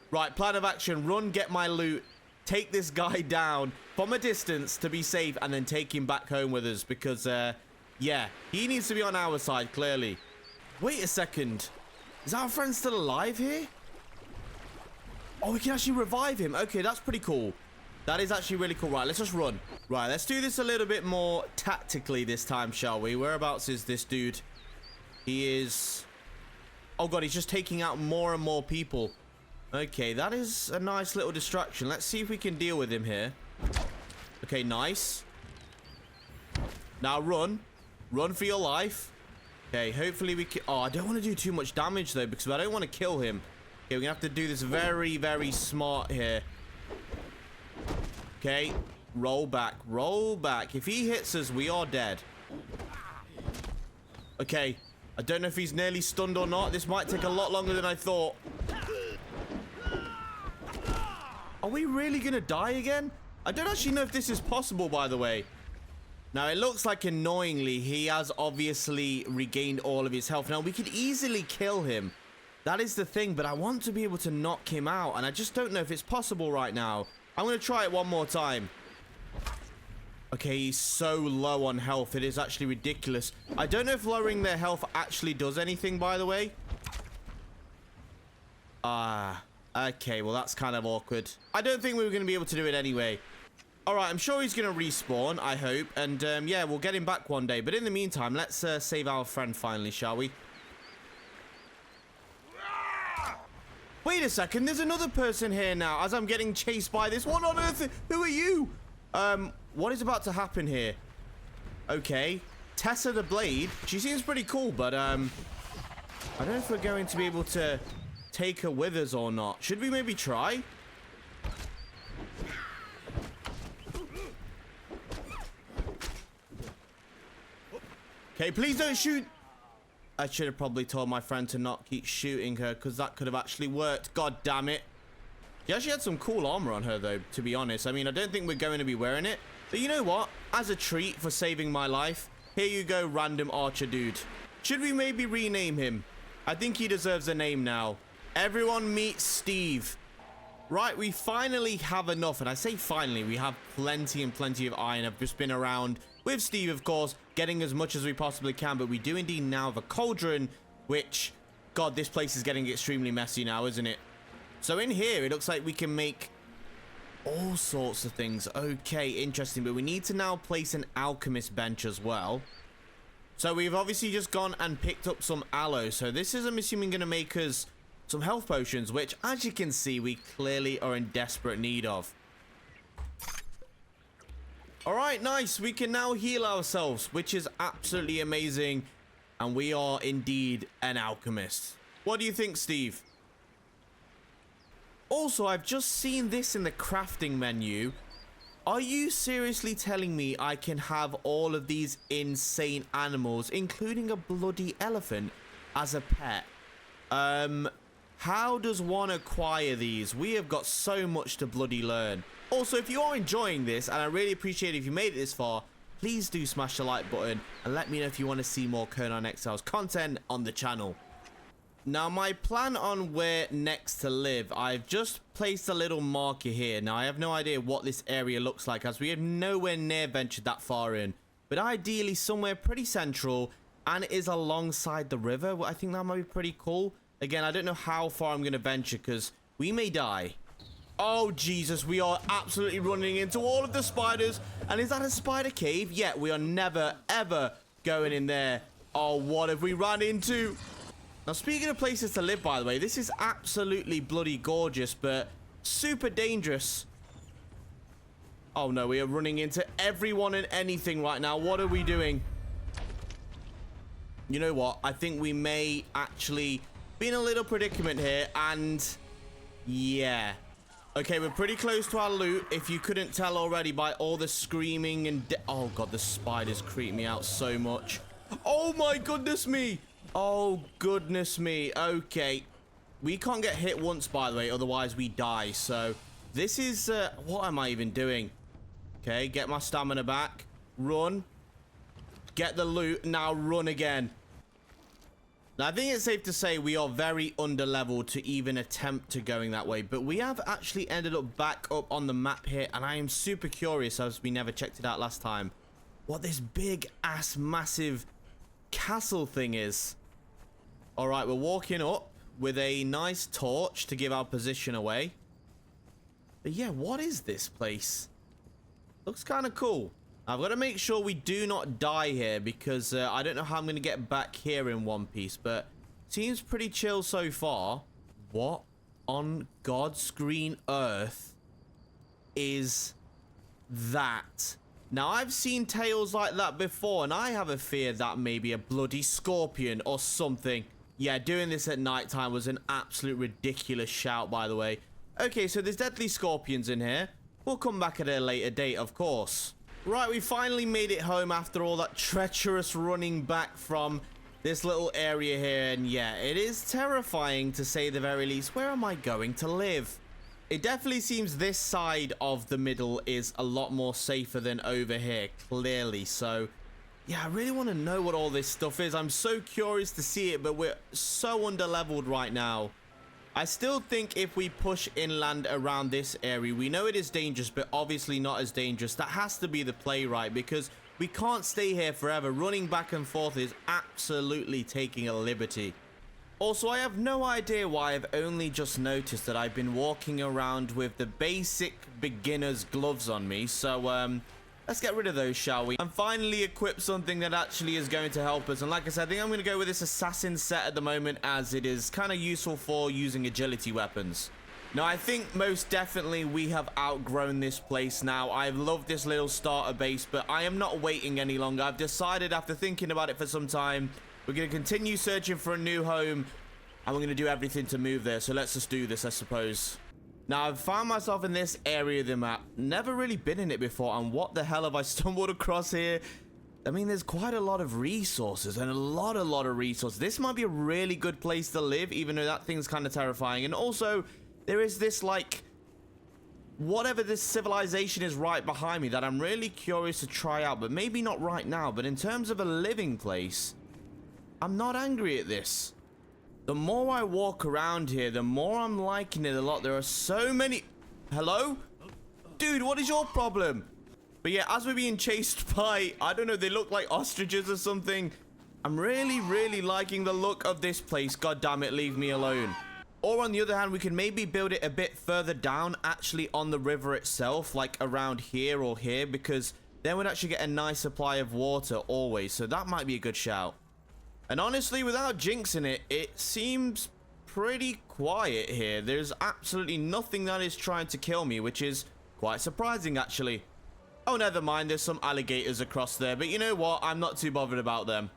Right, plan of action. Run, get my loot. Take this guy down from a distance to be safe, and then take him back home with us because, yeah, he needs to be on our side, clearly. Wait a second. Is our friend still alive here? Oh, we can actually revive him. Okay, that's pretty cool. That is actually really cool. Right, let's just run. Right, let's do this a little bit more tactically this time, shall we? Whereabouts is this dude? He is... Oh, God, he's just taking out more and more people. Okay, that is a nice little distraction. Let's see if we can deal with him here. Okay, nice. Now run. Run for your life. Okay, hopefully we can... Oh, I don't want to do too much damage, though, because I don't want to kill him. Okay, we're going to have to do this very, very smart here. Okay, roll back. Roll back. If he hits us, we are dead. Okay, I don't know if he's nearly stunned or not. This might take a lot longer than I thought. Are we really going to die again? I don't actually know if this is possible, by the way. Now, it looks like, annoyingly, he has obviously regained all of his health. Now, we could easily kill him. That is the thing, but I want to be able to knock him out, and I just don't know if it's possible right now. I'm going to try it one more time. Okay, he's so low on health. It is actually ridiculous. I don't know if lowering their health actually does anything, by the way. Okay, well, that's kind of awkward. I don't think we were going to be able to do it anyway. All right, I'm sure he's going to respawn, I hope. And, yeah, we'll get him back one day. But in the meantime, let's save our friend finally, shall we? Wait a second, there's another person here now as I'm getting chased by this. What on earth? Who are you? What is about to happen here? Okay, Tessa the Blade. She seems pretty cool, but, I don't know if we're going to be able to take her with us or not. Should we maybe try? Okay, please don't shoot. I should have probably told my friend to not keep shooting her, because that could have actually worked. God damn it. She actually had some cool armor on her, though, to be honest. I mean, I don't think we're going to be wearing it. But you know what? As a treat for saving my life, here you go, random archer dude. Should we maybe rename him? I think he deserves a name now. Everyone meet Steve. Right, we finally have enough. And I say finally, we have plenty and plenty of iron. I've just been around with Steve, of course, getting as much as we possibly can. But we do indeed now have a cauldron, which, God, this place is getting extremely messy now, isn't it? So in here, it looks like we can make all sorts of things. Okay, interesting. But we need to now place an alchemist bench as well. So we've obviously just gone and picked up some aloe. So this is, I'm assuming, going to make us some health potions, which, as you can see, we clearly are in desperate need of. All right, nice. We can now heal ourselves, which is absolutely amazing. And we are indeed an alchemist. What do you think, Steve? Also, I've just seen this in the crafting menu. Are you seriously telling me I can have all of these insane animals, including a bloody elephant, as a pet? How does one acquire these? We have got so much to bloody learn. Also, if you are enjoying this, and I really appreciate it if you made it this far, please do smash the like button and let me know if you want to see more Conan Exiles content on the channel. Now, my plan on where next to live, I've just placed a little marker here. Now, I have no idea what this area looks like, as we have nowhere near ventured that far in. But ideally, somewhere pretty central, and it is alongside the river. I think that might be pretty cool. Again, I don't know how far I'm going to venture, because we may die. Oh, Jesus, we are absolutely running into all of the spiders. And is that a spider cave? Yeah, we are never, ever going in there. Oh, what have we run into? Now, speaking of places to live, by the way, this is absolutely bloody gorgeous, but super dangerous. Oh, no, we are running into everyone and anything right now. What are we doing? You know what? I think we may actually be in a little predicament here, and yeah. Okay, we're pretty close to our loot, if you couldn't tell already by all the screaming and... Oh, God, the spiders creep me out so much. Oh, my goodness me. Oh, goodness me. Okay. We can't get hit once, by the way, otherwise we die. So, this is... what am I even doing? Okay, get my stamina back. Run. Get the loot. Now run again. Now, I think it's safe to say we are very under-leveled to even attempt to going that way. But we have actually ended up back up on the map here. And I am super curious, as we never checked it out last time, what this big-ass massive castle thing is. Alright, we're walking up with a nice torch to give our position away. But yeah, what is this place? Looks kind of cool. I've got to make sure we do not die here because I don't know how I'm going to get back here in one piece, but seems pretty chill so far. What on God's green earth is that? Now, I've seen tales like that before, and I have a fear that may be a bloody scorpion or something. Yeah, doing this at nighttime was an absolute ridiculous shout, by the way. Okay, so there's deadly scorpions in here. We'll come back at a later date, of course. Right, we finally made it home after all that treacherous running back from this little area here. And yeah, it is terrifying to say the very least. Where am I going to live? It definitely seems this side of the middle is a lot more safer than over here, clearly. So yeah, I really want to know what all this stuff is. I'm so curious to see it, but we're so under-leveled right now. I still think if we push inland around this area, we know it is dangerous, but obviously not as dangerous. That has to be the play, right? Because we can't stay here forever. Running back and forth is absolutely taking a liberty. Also, I have no idea why I've only just noticed that I've been walking around with the basic beginner's gloves on me. So, let's get rid of those, shall we? And finally equip something that actually is going to help us. And like I said, I think I'm going to go with this assassin set at the moment, as it is kind of useful for using agility weapons. Now, I think most definitely we have outgrown this place now. I've loved this little starter base, but I am not waiting any longer. I've decided, after thinking about it for some time, we're going to continue searching for a new home, and we're going to do everything to move there. So let's just do this, I suppose. Now, I've found myself in this area of the map. Never really been in it before, and what the hell have I stumbled across here? I mean, there's quite a lot of resources, and a lot of resources. This might be a really good place to live, even though that thing's kind of terrifying. And also, there is this, like, whatever this civilization is right behind me that I'm really curious to try out, but maybe not right now. But in terms of a living place, I'm not angry at this. The more I walk around here, the more I'm liking it a lot. There are so many... Hello? Dude, what is your problem? But yeah, as we're being chased by, I don't know, they look like ostriches or something. I'm really liking the look of this place. God damn it, leave me alone. Or on the other hand, we can maybe build it a bit further down, actually on the river itself, like around here or here, because then we'd actually get a nice supply of water always. So that might be a good shout. And honestly, without jinxing it, it seems pretty quiet here. There's absolutely nothing that is trying to kill me, which is quite surprising, actually. Oh, never mind. There's some alligators across there. But you know what? I'm not too bothered about them.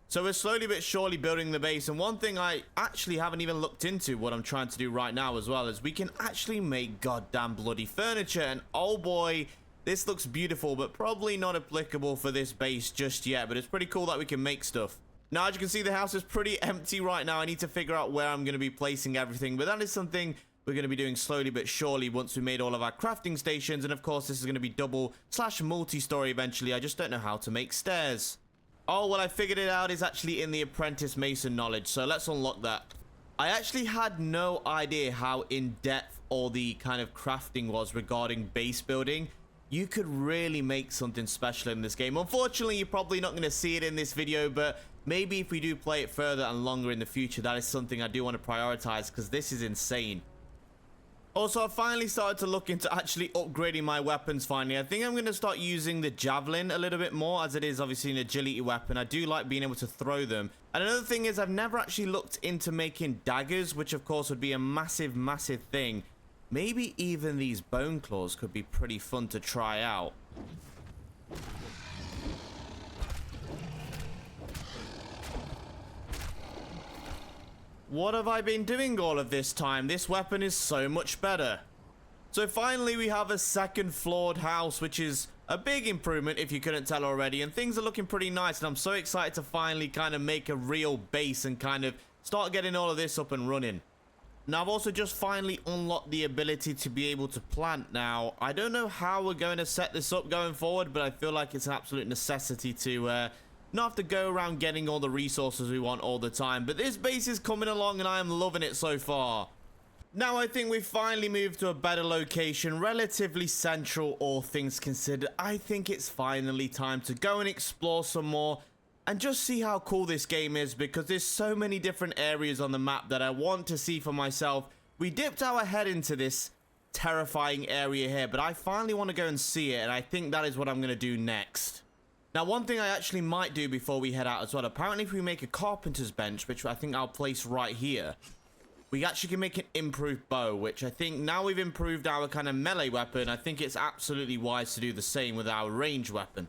So we're slowly but surely building the base. And one thing I actually haven't even looked into, what I'm trying to do right now as well, is we can actually make goddamn bloody furniture. And oh boy, this looks beautiful, but probably not applicable for this base just yet. But it's pretty cool that we can make stuff. Now, as you can see, the house is pretty empty right now. I need to figure out where I'm going to be placing everything, but that is something we're going to be doing slowly but surely once we made all of our crafting stations. And of course, this is going to be double/multi-story eventually. I just don't know how to make stairs. Oh, well, I figured it out. It's actually in the apprentice mason knowledge, so let's unlock that. I actually had no idea how in-depth all the kind of crafting was regarding base building. You could really make something special in this game. Unfortunately, you're probably not going to see it in this video, but maybe if we do play it further and longer in the future, that is something I do want to prioritize, because this is insane. Also, I finally started to look into actually upgrading my weapons finally. I think I'm going to start using the javelin a little bit more, as it is obviously an agility weapon. I do like being able to throw them. And another thing is, I've never actually looked into making daggers, which of course would be a massive thing. Maybe even these bone claws could be pretty fun to try out. What have I been doing all of this time? This weapon is so much better. So finally, we have a second floored house, which is a big improvement if you couldn't tell already. And things are looking pretty nice. And I'm so excited to finally kind of make a real base and kind of start getting all of this up and running. Now, I've also just finally unlocked the ability to be able to plant. Now, I don't know how we're going to set this up going forward, but I feel like it's an absolute necessity to not have to go around getting all the resources we want all the time. But this base is coming along and I am loving it so far. Now, I think we've finally moved to a better location, relatively central, all things considered. I think it's finally time to go and explore some more and just see how cool this game is, because there's so many different areas on the map that I want to see for myself. We dipped our head into this terrifying area here, but I finally want to go and see it, and I think that is what I'm going to do next. Now, one thing I actually might do before we head out as well, apparently if we make a carpenter's bench, which I think I'll place right here, we actually can make an improved bow, which I think now we've improved our kind of melee weapon, I think it's absolutely wise to do the same with our ranged weapon.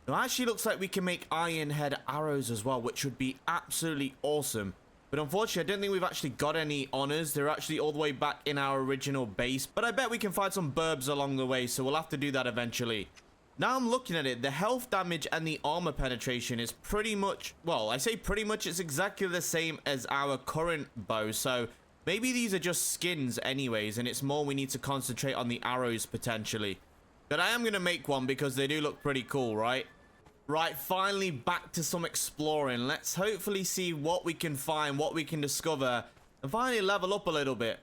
Now, it actually looks like we can make iron head arrows as well, which would be absolutely awesome. But unfortunately, I don't think we've actually got any honors. They're actually all the way back in our original base. But I bet we can find some burbs along the way, so we'll have to do that eventually. Now I'm looking at it, the health damage and the armor penetration is pretty much, well, I say pretty much, it's exactly the same as our current bow. So maybe these are just skins anyways, and it's more we need to concentrate on the arrows potentially. But I am going to make one because they do look pretty cool, right? Right, finally back to some exploring. Let's hopefully see what we can find, what we can discover, and finally level up a little bit.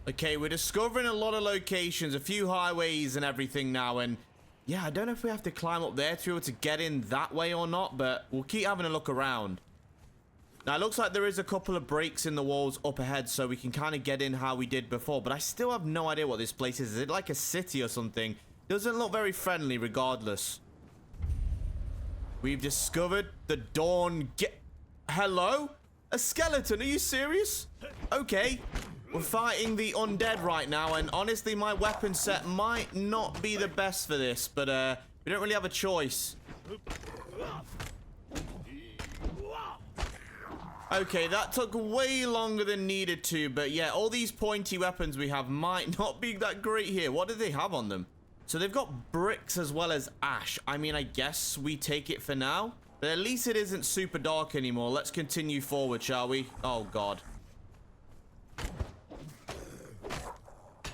Okay, we're discovering a lot of locations, a few highways and everything now, and yeah, I don't know if we have to climb up there to be able to get in that way or not, but we'll keep having a look around. Now, it looks like there is a couple of breaks in the walls up ahead, so we can kind of get in how we did before, but I still have no idea what this place is. Is it like a city or something? Doesn't look very friendly regardless. We've discovered the dawn Hello? A skeleton? Are you serious? Okay. We're fighting the undead right now, and honestly, my weapon set might not be the best for this, but we don't really have a choice. Okay, that took way longer than needed to, but yeah, all these pointy weapons we have might not be that great here. What do they have on them? So they've got bricks as well as ash. I mean, I guess we take it for now, but at least it isn't super dark anymore. Let's continue forward, shall we? Oh, God.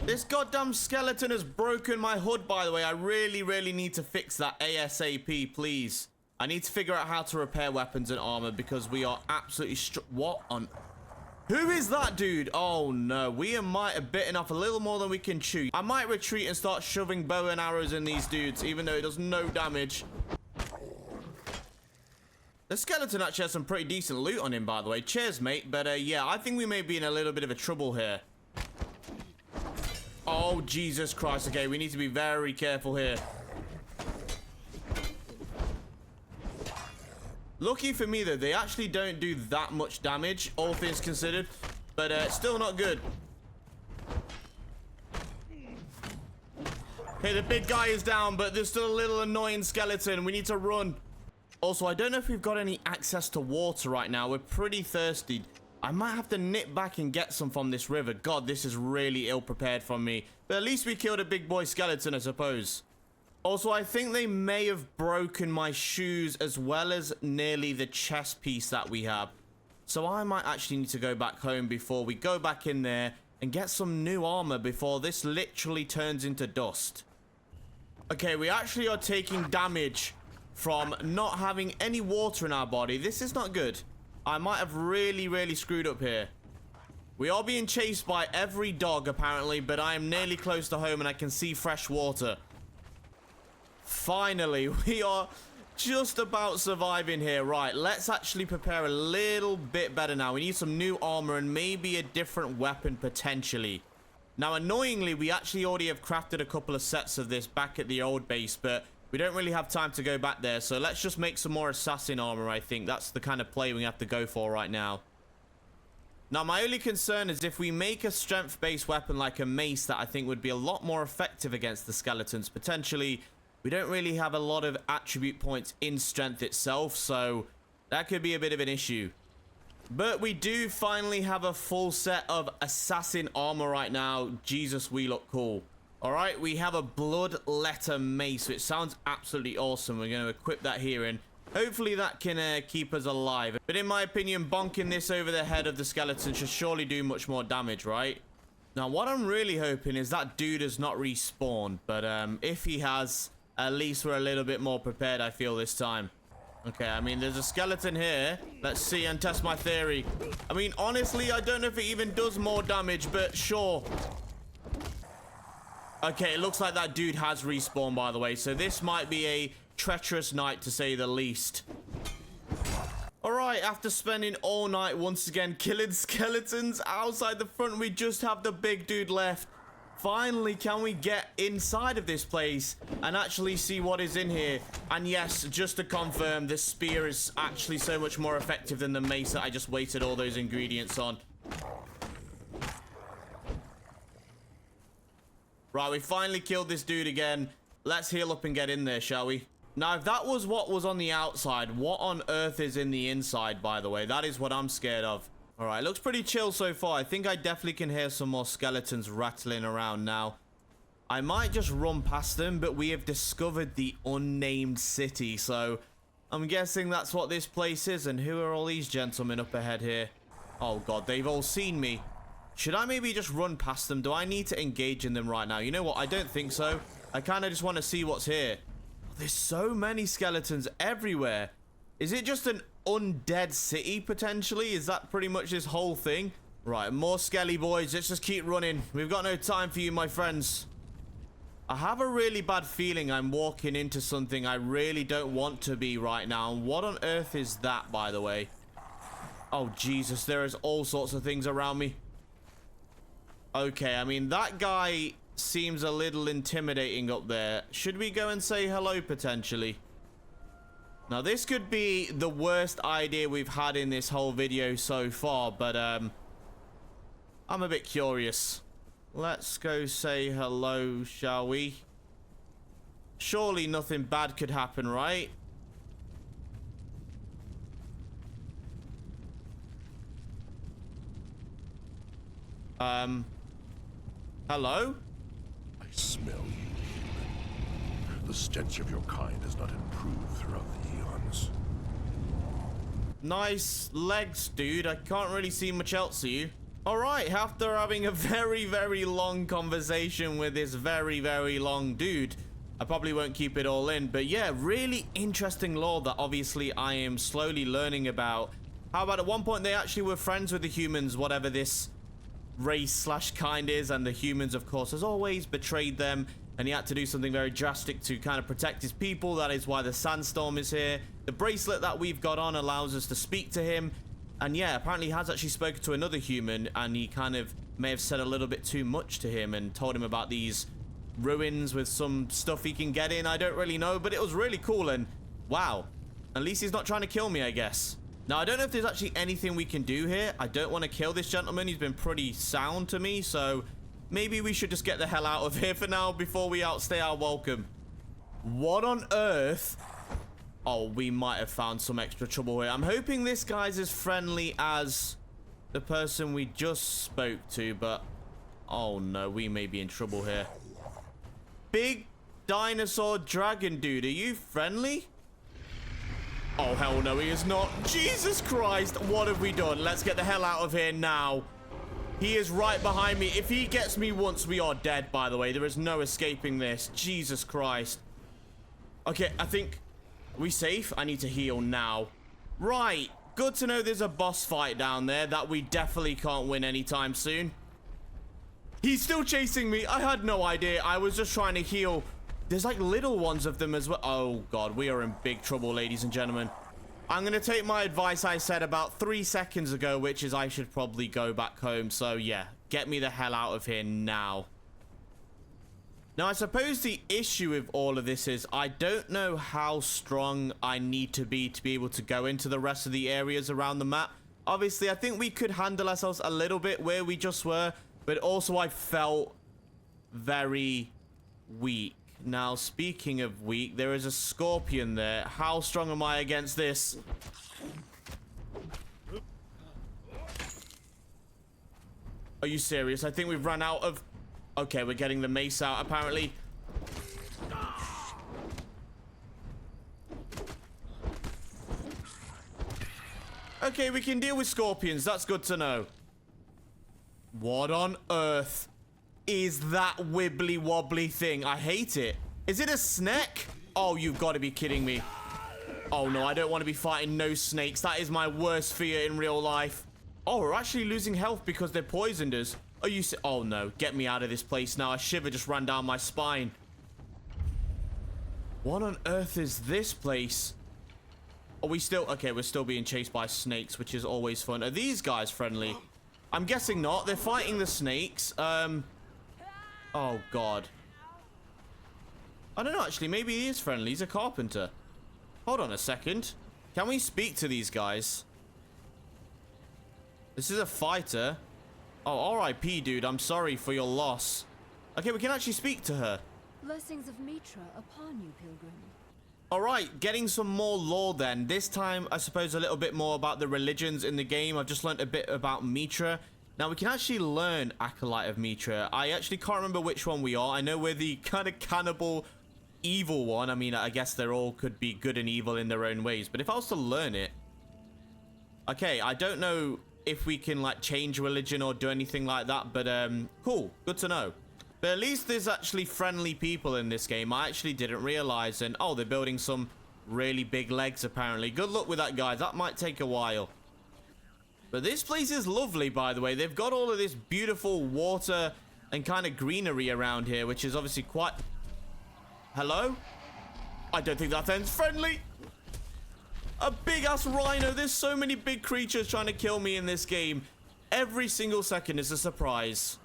This goddamn skeleton has broken my hood, by the way. I really need to fix that ASAP, please. I need to figure out how to repair weapons and armor because we are absolutely what on... Who is that dude? Oh no, we might have bitten off a little more than we can chew. I might retreat and start shoving bow and arrows in these dudes, even though it does no damage. The skeleton actually has some pretty decent loot on him, by the way. Cheers, mate. But yeah, I think we may be in a little bit of a trouble here. Oh, Jesus Christ. Okay, we need to be very careful here. Lucky for me, though, they actually don't do that much damage, all things considered. But still not good. Okay, the big guy is down, but there's still a little annoying skeleton. We need to run. Also, I don't know if we've got any access to water right now. We're pretty thirsty. I might have to nip back and get some from this river. God, this is really ill-prepared from me. But at least we killed a big boy skeleton, I suppose. Also, I think they may have broken my shoes as well as nearly the chest piece that we have. So I might actually need to go back home before we go back in there and get some new armor before this literally turns into dust. Okay, we actually are taking damage from not having any water in our body. This is not good. I might have really screwed up here. We are being chased by every dog, apparently, but I am nearly close to home and I can see fresh water. Finally, we are just about surviving here. Right, let's actually prepare a little bit better now. We need some new armor and maybe a different weapon, potentially. Now, annoyingly, we actually already have crafted a couple of sets of this back at the old base, but we don't really have time to go back there, so let's just make some more assassin armor, I think. That's the kind of play we have to go for right now. Now, my only concern is if we make a strength-based weapon like a mace that I think would be a lot more effective against the skeletons, potentially, we don't really have a lot of attribute points in strength itself, so that could be a bit of an issue. But we do finally have a full set of assassin armor right now. Jesus, we look cool. All right, we have a blood letter mace, which sounds absolutely awesome. We're going to equip that here, and hopefully that can keep us alive. But in my opinion, bonking this over the head of the skeleton should surely do much more damage, right? Now, what I'm really hoping is that dude has not respawned. But if he has, at least we're a little bit more prepared, I feel, this time. Okay, I mean, there's a skeleton here. Let's see and test my theory. I mean, honestly, I don't know if it even does more damage, but sure. Okay, it looks like that dude has respawned, by the way. So this might be a treacherous night, to say the least. All right, after spending all night once again killing skeletons outside the front, we just have the big dude left. Finally, can we get inside of this place and actually see what is in here? And yes, just to confirm, this spear is actually so much more effective than the mace that I just wasted all those ingredients on. Right, we finally killed this dude again. Let's heal up and get in there, shall we? Now, if that was what was on the outside, what on earth is in the inside, by the way? That is what I'm scared of. All right, looks pretty chill so far. I think I definitely can hear some more skeletons rattling around now. I might just run past them, but we have discovered the unnamed city. So I'm guessing that's what this place is. And who are all these gentlemen up ahead here? Oh, God, they've all seen me. Should I maybe just run past them? Do I need to engage in them right now? You know what? I don't think so. I kind of just want to see what's here. There's so many skeletons everywhere. Is it just an undead city, potentially? Is that pretty much this whole thing? Right, more skelly boys. Let's just keep running. We've got no time for you, my friends. I have a really bad feeling I'm walking into something I really don't want to be right now. And what on earth is that, by the way? Oh, Jesus, there is all sorts of things around me. Okay, I mean, that guy seems a little intimidating up there. Should we go and say hello, potentially? Now, this could be the worst idea we've had in this whole video so far, but I'm a bit curious. Let's go say hello, shall we? Surely nothing bad could happen, right? Hello?
I smell you, human. The stench of your kind has not improved throughout the eons.
Nice legs, dude. I can't really see much else of you. Alright, after having a very, very long conversation with this very, very long dude, I probably won't keep it all in, but yeah, really interesting lore that obviously I am slowly learning about. How about at one point they actually were friends with the humans, whatever this race slash kind is, and the humans, of course, as always, betrayed them, and he had to do something very drastic to kind of protect his people. That is why the sandstorm is here. The bracelet that we've got on allows us to speak to him, and yeah, apparently he has actually spoken to another human, and he kind of may have said a little bit too much to him and told him about these ruins with some stuff he can get in. I don't really know, but it was really cool, and wow, at least he's not trying to kill me, I guess. Now, I don't know if there's actually anything we can do here. I don't want to kill this gentleman. He's been pretty sound to me, so maybe we should just get the hell out of here for now before we outstay our welcome. What on earth? Oh, we might have found some extra trouble here. I'm hoping this guy's as friendly as the person we just spoke to, but oh no, we may be in trouble here. Big dinosaur dragon dude, are you friendly? Oh, hell no, he is not. Jesus Christ, what have we done? Let's get the hell out of here now. He is right behind me. If he gets me once, we are dead, by the way. There is no escaping this. Jesus Christ. Okay, I think... Are we safe? I need to heal now. Right. Good to know there's a boss fight down there that we definitely can't win anytime soon. He's still chasing me. I had no idea. I was just trying to heal. There's like little ones of them as well. Oh, God. We are in big trouble, ladies and gentlemen. I'm going to take my advice I said about 3 seconds ago, which is I should probably go back home. So, yeah. Get me the hell out of here now. Now, I suppose the issue with all of this is I don't know how strong I need to be able to go into the rest of the areas around the map. Obviously, I think we could handle ourselves a little bit where we just were, but also I felt very weak. Now, speaking of weak, there is a scorpion there. How strong am I against this? Are you serious? I think we've run out of... Okay, we're getting the mace out, apparently. Okay, we can deal with scorpions. That's good to know. What on earth is that wibbly wobbly thing? I hate it. Is it a snake? Oh, you've got to be kidding me. Oh, no, I don't want to be fighting no snakes. That is my worst fear in real life. Oh, we're actually losing health because they're poisoned us. Are you... Oh, no. Get me out of this place now. A shiver just ran down my spine. What on earth is this place? Are we still... Okay, we're still being chased by snakes, which is always fun. Are these guys friendly? I'm guessing not. They're fighting the snakes. Oh, God. I don't know, actually. Maybe he is friendly. He's a carpenter. Hold on a second. Can we speak to these guys? This is a fighter. Oh, R.I.P., dude. I'm sorry for your loss. Okay, we can actually speak to her.
Blessings of Mitra upon you, pilgrim.
Alright, getting some more lore then. This time, I suppose a little bit more about the religions in the game. I've just learned a bit about Mitra. Now, we can actually learn Acolyte of Mitra. I actually can't remember which one we are. I know we're the kind of cannibal evil one. I mean, I guess they all could be good and evil in their own ways. But if I was to learn it... Okay, I don't know if we can, like, change religion or do anything like that. But, cool. Good to know. But at least there's actually friendly people in this game. I actually didn't realize. And, oh, they're building some really big legs, apparently. Good luck with that, guys. That might take a while. But this place is lovely, by the way. They've got all of this beautiful water and kind of greenery around here, which is obviously quite... Hello? I don't think that ends friendly. A big-ass rhino. There's so many big creatures trying to kill me in this game. Every single second is a surprise.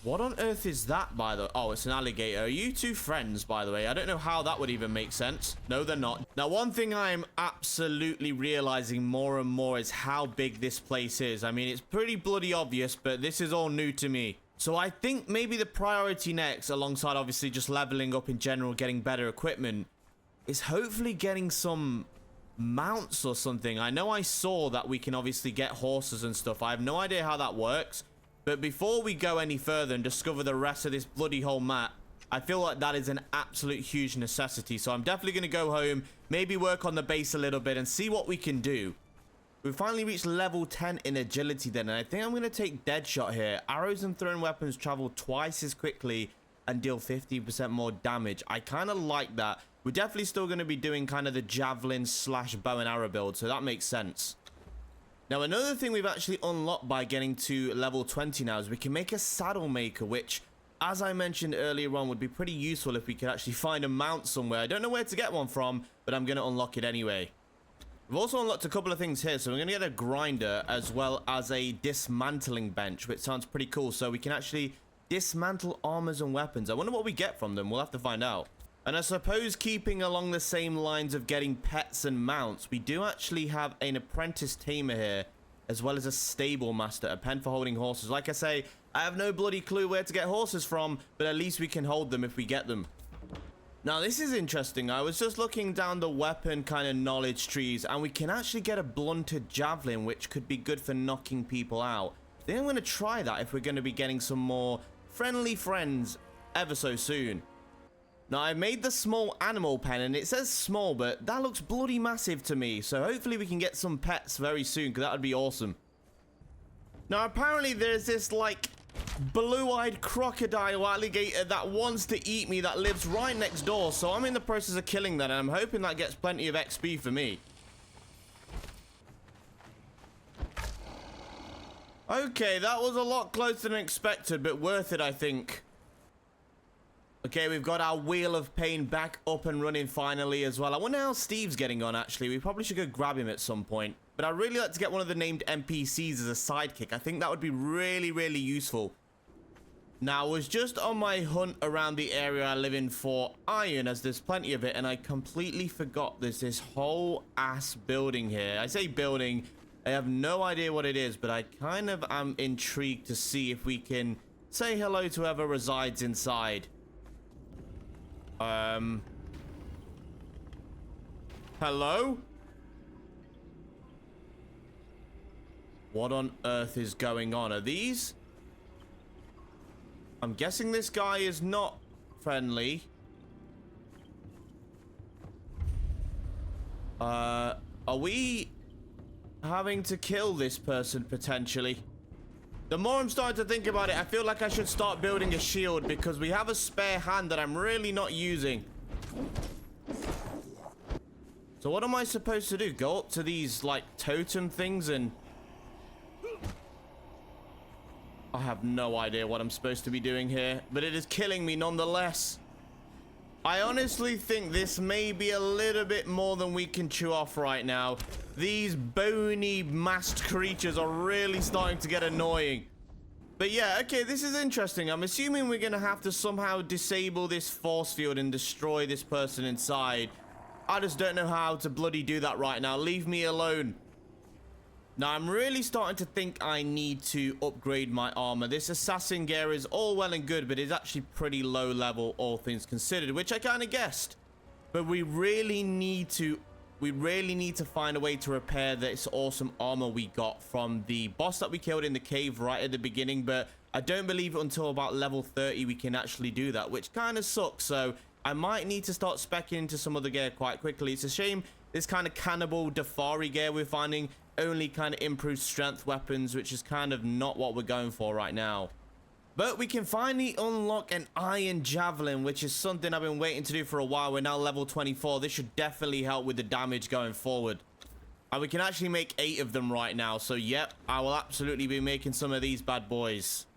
What on earth is that, by the... Oh, it's an alligator. Are you two friends, by the way? I don't know how that would even make sense. No, they're not. Now, one thing I am absolutely realizing more and more is how big this place is. I mean, it's pretty bloody obvious, but this is all new to me. So I think maybe the priority next, alongside obviously just leveling up in general, getting better equipment, is hopefully getting some mounts or something. I know I saw that we can obviously get horses and stuff. I have no idea how that works. But before we go any further and discover the rest of this bloody whole map, I feel like that is an absolute huge necessity. So I'm definitely going to go home, maybe work on the base a little bit and see what we can do. We've finally reached level 10 in agility then, and I think I'm going to take Deadshot here. Arrows and thrown weapons travel twice as quickly and deal 50% more damage. I kind of like that. We're definitely still going to be doing kind of the javelin slash bow and arrow build, so that makes sense. Now, another thing we've actually unlocked by getting to level 20 now is we can make a saddle maker, which, as I mentioned earlier on, would be pretty useful if we could actually find a mount somewhere. I don't know where to get one from, but I'm going to unlock it anyway. We've also unlocked a couple of things here, so we're going to get a grinder as well as a dismantling bench, which sounds pretty cool. So we can actually dismantle armors and weapons. I wonder what we get from them. We'll have to find out. And I suppose keeping along the same lines of getting pets and mounts, we do actually have an apprentice tamer here, as well as a stable master, a pen for holding horses. Like I say, I have no bloody clue where to get horses from, but at least we can hold them if we get them. Now, this is interesting. I was just looking down the weapon kind of knowledge trees, and we can actually get a blunted javelin, which could be good for knocking people out. I think I'm going to try that if we're going to be getting some more friendly friends ever so soon. Now, I made the small animal pen, and it says small, but that looks bloody massive to me. So hopefully we can get some pets very soon, because that would be awesome. Now, apparently there's this, like, blue-eyed crocodile alligator that wants to eat me that lives right next door. So I'm in the process of killing that, and I'm hoping that gets plenty of XP for me. Okay, that was a lot closer than expected, but worth it, I think. Okay, we've got our Wheel of Pain back up and running finally as well. I wonder how Steve's getting on, actually. We probably should go grab him at some point. But I'd really like to get one of the named NPCs as a sidekick. I think that would be really, really useful. Now, I was just on my hunt around the area I live in for iron, as there's plenty of it, and I completely forgot there's this whole ass building here. I say building, I have no idea what it is, but I kind of am intrigued to see if we can say hello to whoever resides inside. Hello? What on earth is going on? Are these I'm guessing this guy is not friendly. Are we having to kill this person potentially? The more I'm starting to think about it, I feel like I should start building a shield because we have a spare hand that I'm really not using. So what am I supposed to do? Go up to these, like, totem things and... I have no idea what I'm supposed to be doing here, but it is killing me nonetheless. I honestly think this may be a little bit more than we can chew off right now. These bony masked creatures are really starting to get annoying. But yeah, okay, this is interesting. I'm assuming we're going to have to somehow disable this force field and destroy this person inside. I just don't know how to bloody do that right now. Leave me alone. Now, I'm really starting to think I need to upgrade my armor. This assassin gear is all well and good, but it's actually pretty low level, all things considered, which I kind of guessed. But we really need to find a way to repair this awesome armor we got from the boss that we killed in the cave right at the beginning. But I don't believe until about level 30 we can actually do that, which kind of sucks. So I might need to start speccing into some other gear quite quickly. It's a shame this kind of cannibal Dafari gear we're finding only kind of improves strength weapons, which is kind of not what we're going for right now. But we can finally unlock an iron javelin, which is something I've been waiting to do for a while. We're now level 24. This should definitely help with the damage going forward. And we can actually make 8 of them right now. So yep, I will absolutely be making some of these bad boys.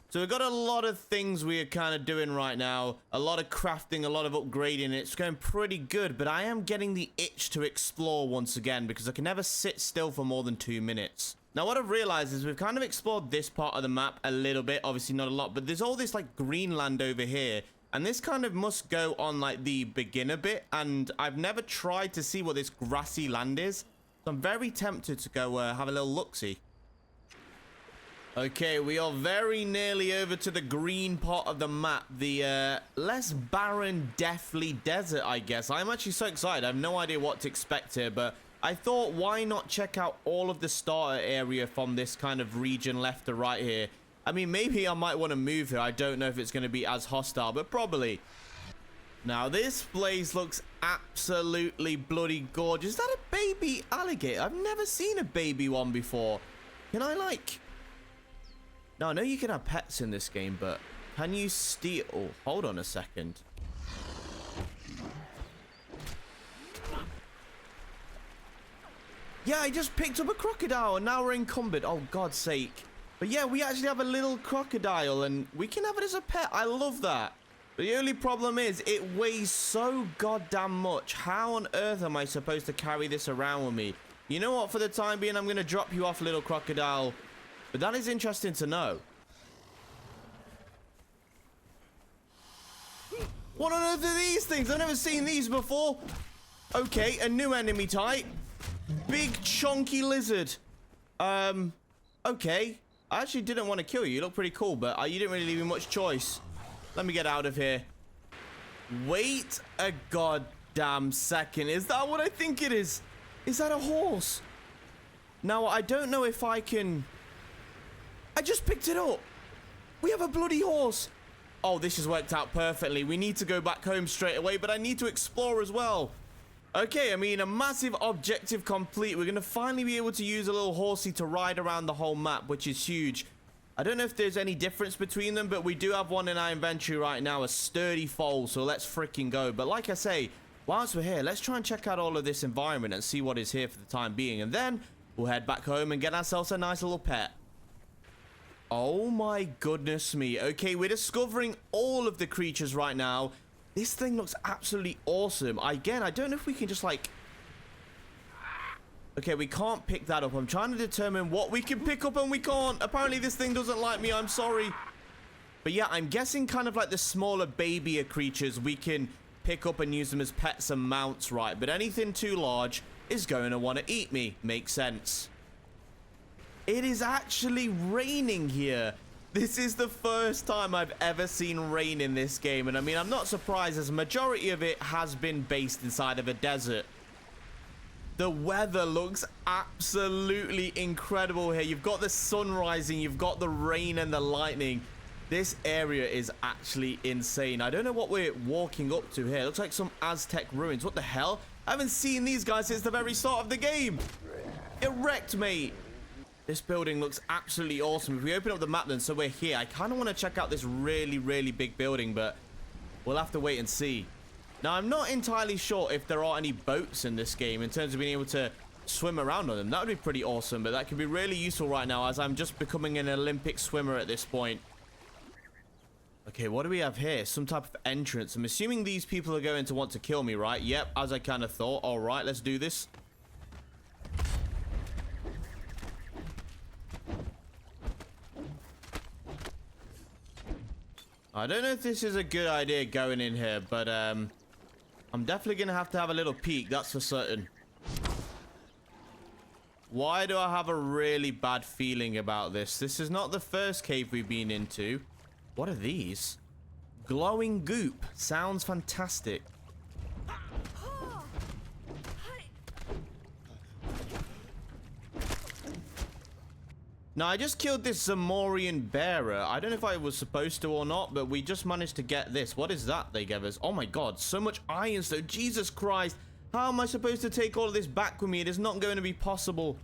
So we've got a lot of things we're kind of doing right now. A lot of crafting, a lot of upgrading. It's going pretty good, but I am getting the itch to explore once again because I can never sit still for more than 2 minutes. Now, what I've realized is we've kind of explored this part of the map a little bit. Obviously, not a lot, but there's all this, like, green land over here. And this kind of must go on, like, the beginner bit. And I've never tried to see what this grassy land is. So I'm very tempted to go have a little look-see. Okay, we are very nearly over to the green part of the map. The less barren, deathly desert, I guess. I'm actually so excited. I have no idea what to expect here, but I thought, why not check out all of the starter area from this kind of region left to right here? I mean, maybe I might want to move here. I don't know if it's going to be as hostile, but probably. Now, this place looks absolutely bloody gorgeous. Is that a baby alligator? I've never seen a baby one before. Can I, like... Now, I know you can have pets in this game, but can you steal... Oh, hold on a second. Yeah, I just picked up a crocodile and now we're encumbered. Oh, God's sake. But yeah, we actually have a little crocodile and we can have it as a pet. I love that. But the only problem is it weighs so goddamn much. How on earth am I supposed to carry this around with me? You know what? For the time being, I'm going to drop you off, little crocodile. But that is interesting to know. What on earth are these things? I've never seen these before. Okay, a new enemy type. Big chunky lizard. Okay. I actually didn't want to kill you. You look pretty cool, but you didn't really leave me much choice. Let me get out of here. Wait a goddamn second. Is that what I think it is? Is that a horse? Now, I don't know if I can... I just picked it up. We have a bloody horse. Oh, this has worked out perfectly. We need to go back home straight away, but I need to explore as well. Okay, I mean, a massive objective complete. We're going to finally be able to use a little horsey to ride around the whole map, which is huge. I don't know if there's any difference between them, but we do have one in our inventory right now, a sturdy foal, so let's freaking go. But like I say, whilst we're here, let's try and check out all of this environment and see what is here for the time being. And then we'll head back home and get ourselves a nice little pet. Oh my goodness me. Okay, we're discovering all of the creatures right now. This thing looks absolutely awesome. Again, I don't know if we can just like... Okay, we can't pick that up. I'm trying to determine what we can pick up and we can't. Apparently this thing doesn't like me. I'm sorry. But yeah, I'm guessing kind of like the smaller, babyier creatures we can pick up and use them as pets and mounts, right? But anything too large is going to want to eat me. Makes sense. It is actually raining here. This is the first time I've ever seen rain in this game. And I mean, I'm not surprised as a majority of it has been based inside of a desert. The weather looks absolutely incredible here. You've got the sun rising, you've got the rain and the lightning. This area is actually insane. I don't know what we're walking up to here. It looks like some Aztec ruins. What the hell? I haven't seen these guys since the very start of the game. Erect, mate. This building looks absolutely awesome. If we open up the map then, so we're here. I kind of want to check out this really, really big building, but we'll have to wait and see. Now, I'm not entirely sure if there are any boats in this game in terms of being able to swim around on them. That would be pretty awesome, but that could be really useful right now as I'm just becoming an Olympic swimmer at this point. Okay, what do we have here? Some type of entrance. I'm assuming these people are going to want to kill me, right? Yep, as I kind of thought. All right, let's do this. I don't know if this is a good idea going in here, but I'm definitely going to have a little peek, that's for certain. Why do I have a really bad feeling about this? This is not the first cave we've been into. What are these? Glowing goop. Sounds fantastic. Now, I just killed this Zamorian bearer. I don't know if I was supposed to or not, but we just managed to get this. What is that they gave us? Oh my god, so much ironstone. Jesus Christ. How am I supposed to take all of this back with me? It is not going to be possible.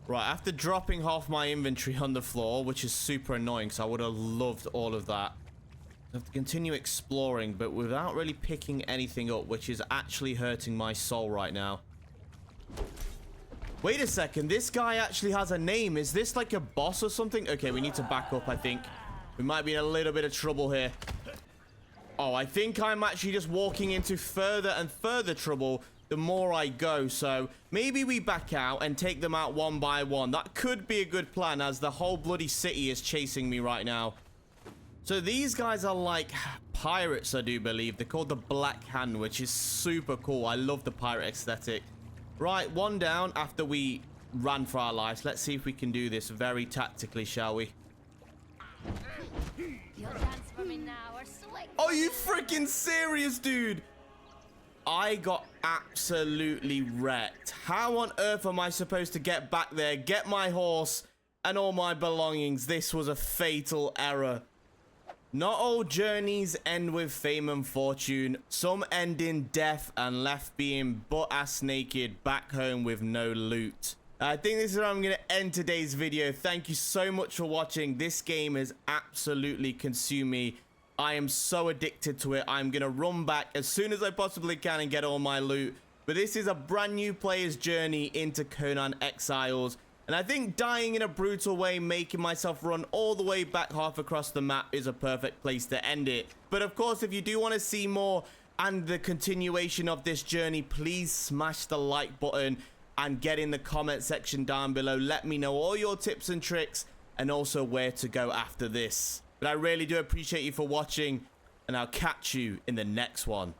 Right, after dropping half my inventory on the floor, which is super annoying, because I would have loved all of that. I have to continue exploring, but without really picking anything up, which is actually hurting my soul right now. Wait a second, this guy actually has a name. Is this like a boss or something? Okay, we need to back up, I think. We might be in a little bit of trouble here. Oh, I think I'm actually just walking into further and further trouble the more I go. So maybe we back out and take them out one by one. That could be a good plan as the whole bloody city is chasing me right now. So these guys are like pirates, I do believe. They're called the Black Hand, which is super cool. I love the pirate aesthetic. Right, one down after we ran for our lives. Let's see if we can do this very tactically, shall we?
You'll dance for me now or swing.
Are you freaking serious, dude? I got absolutely wrecked. How on earth am I supposed to get back there, get my horse, and all my belongings? This was a fatal error. Not all journeys end with fame and fortune. Some end in death and left being butt-ass naked back home with no loot. I think this is where I'm going to end today's video. Thank you so much for watching. This game has absolutely consumed me. I am so addicted to it. I'm going to run back as soon as I possibly can and get all my loot. But this is a brand new player's journey into Conan Exiles. And I think dying in a brutal way, making myself run all the way back half across the map is a perfect place to end it. But of course, if you do want to see more and the continuation of this journey, please smash the like button and get in the comment section down below. Let me know all your tips and tricks and also where to go after this. But I really do appreciate you for watching, and I'll catch you in the next one.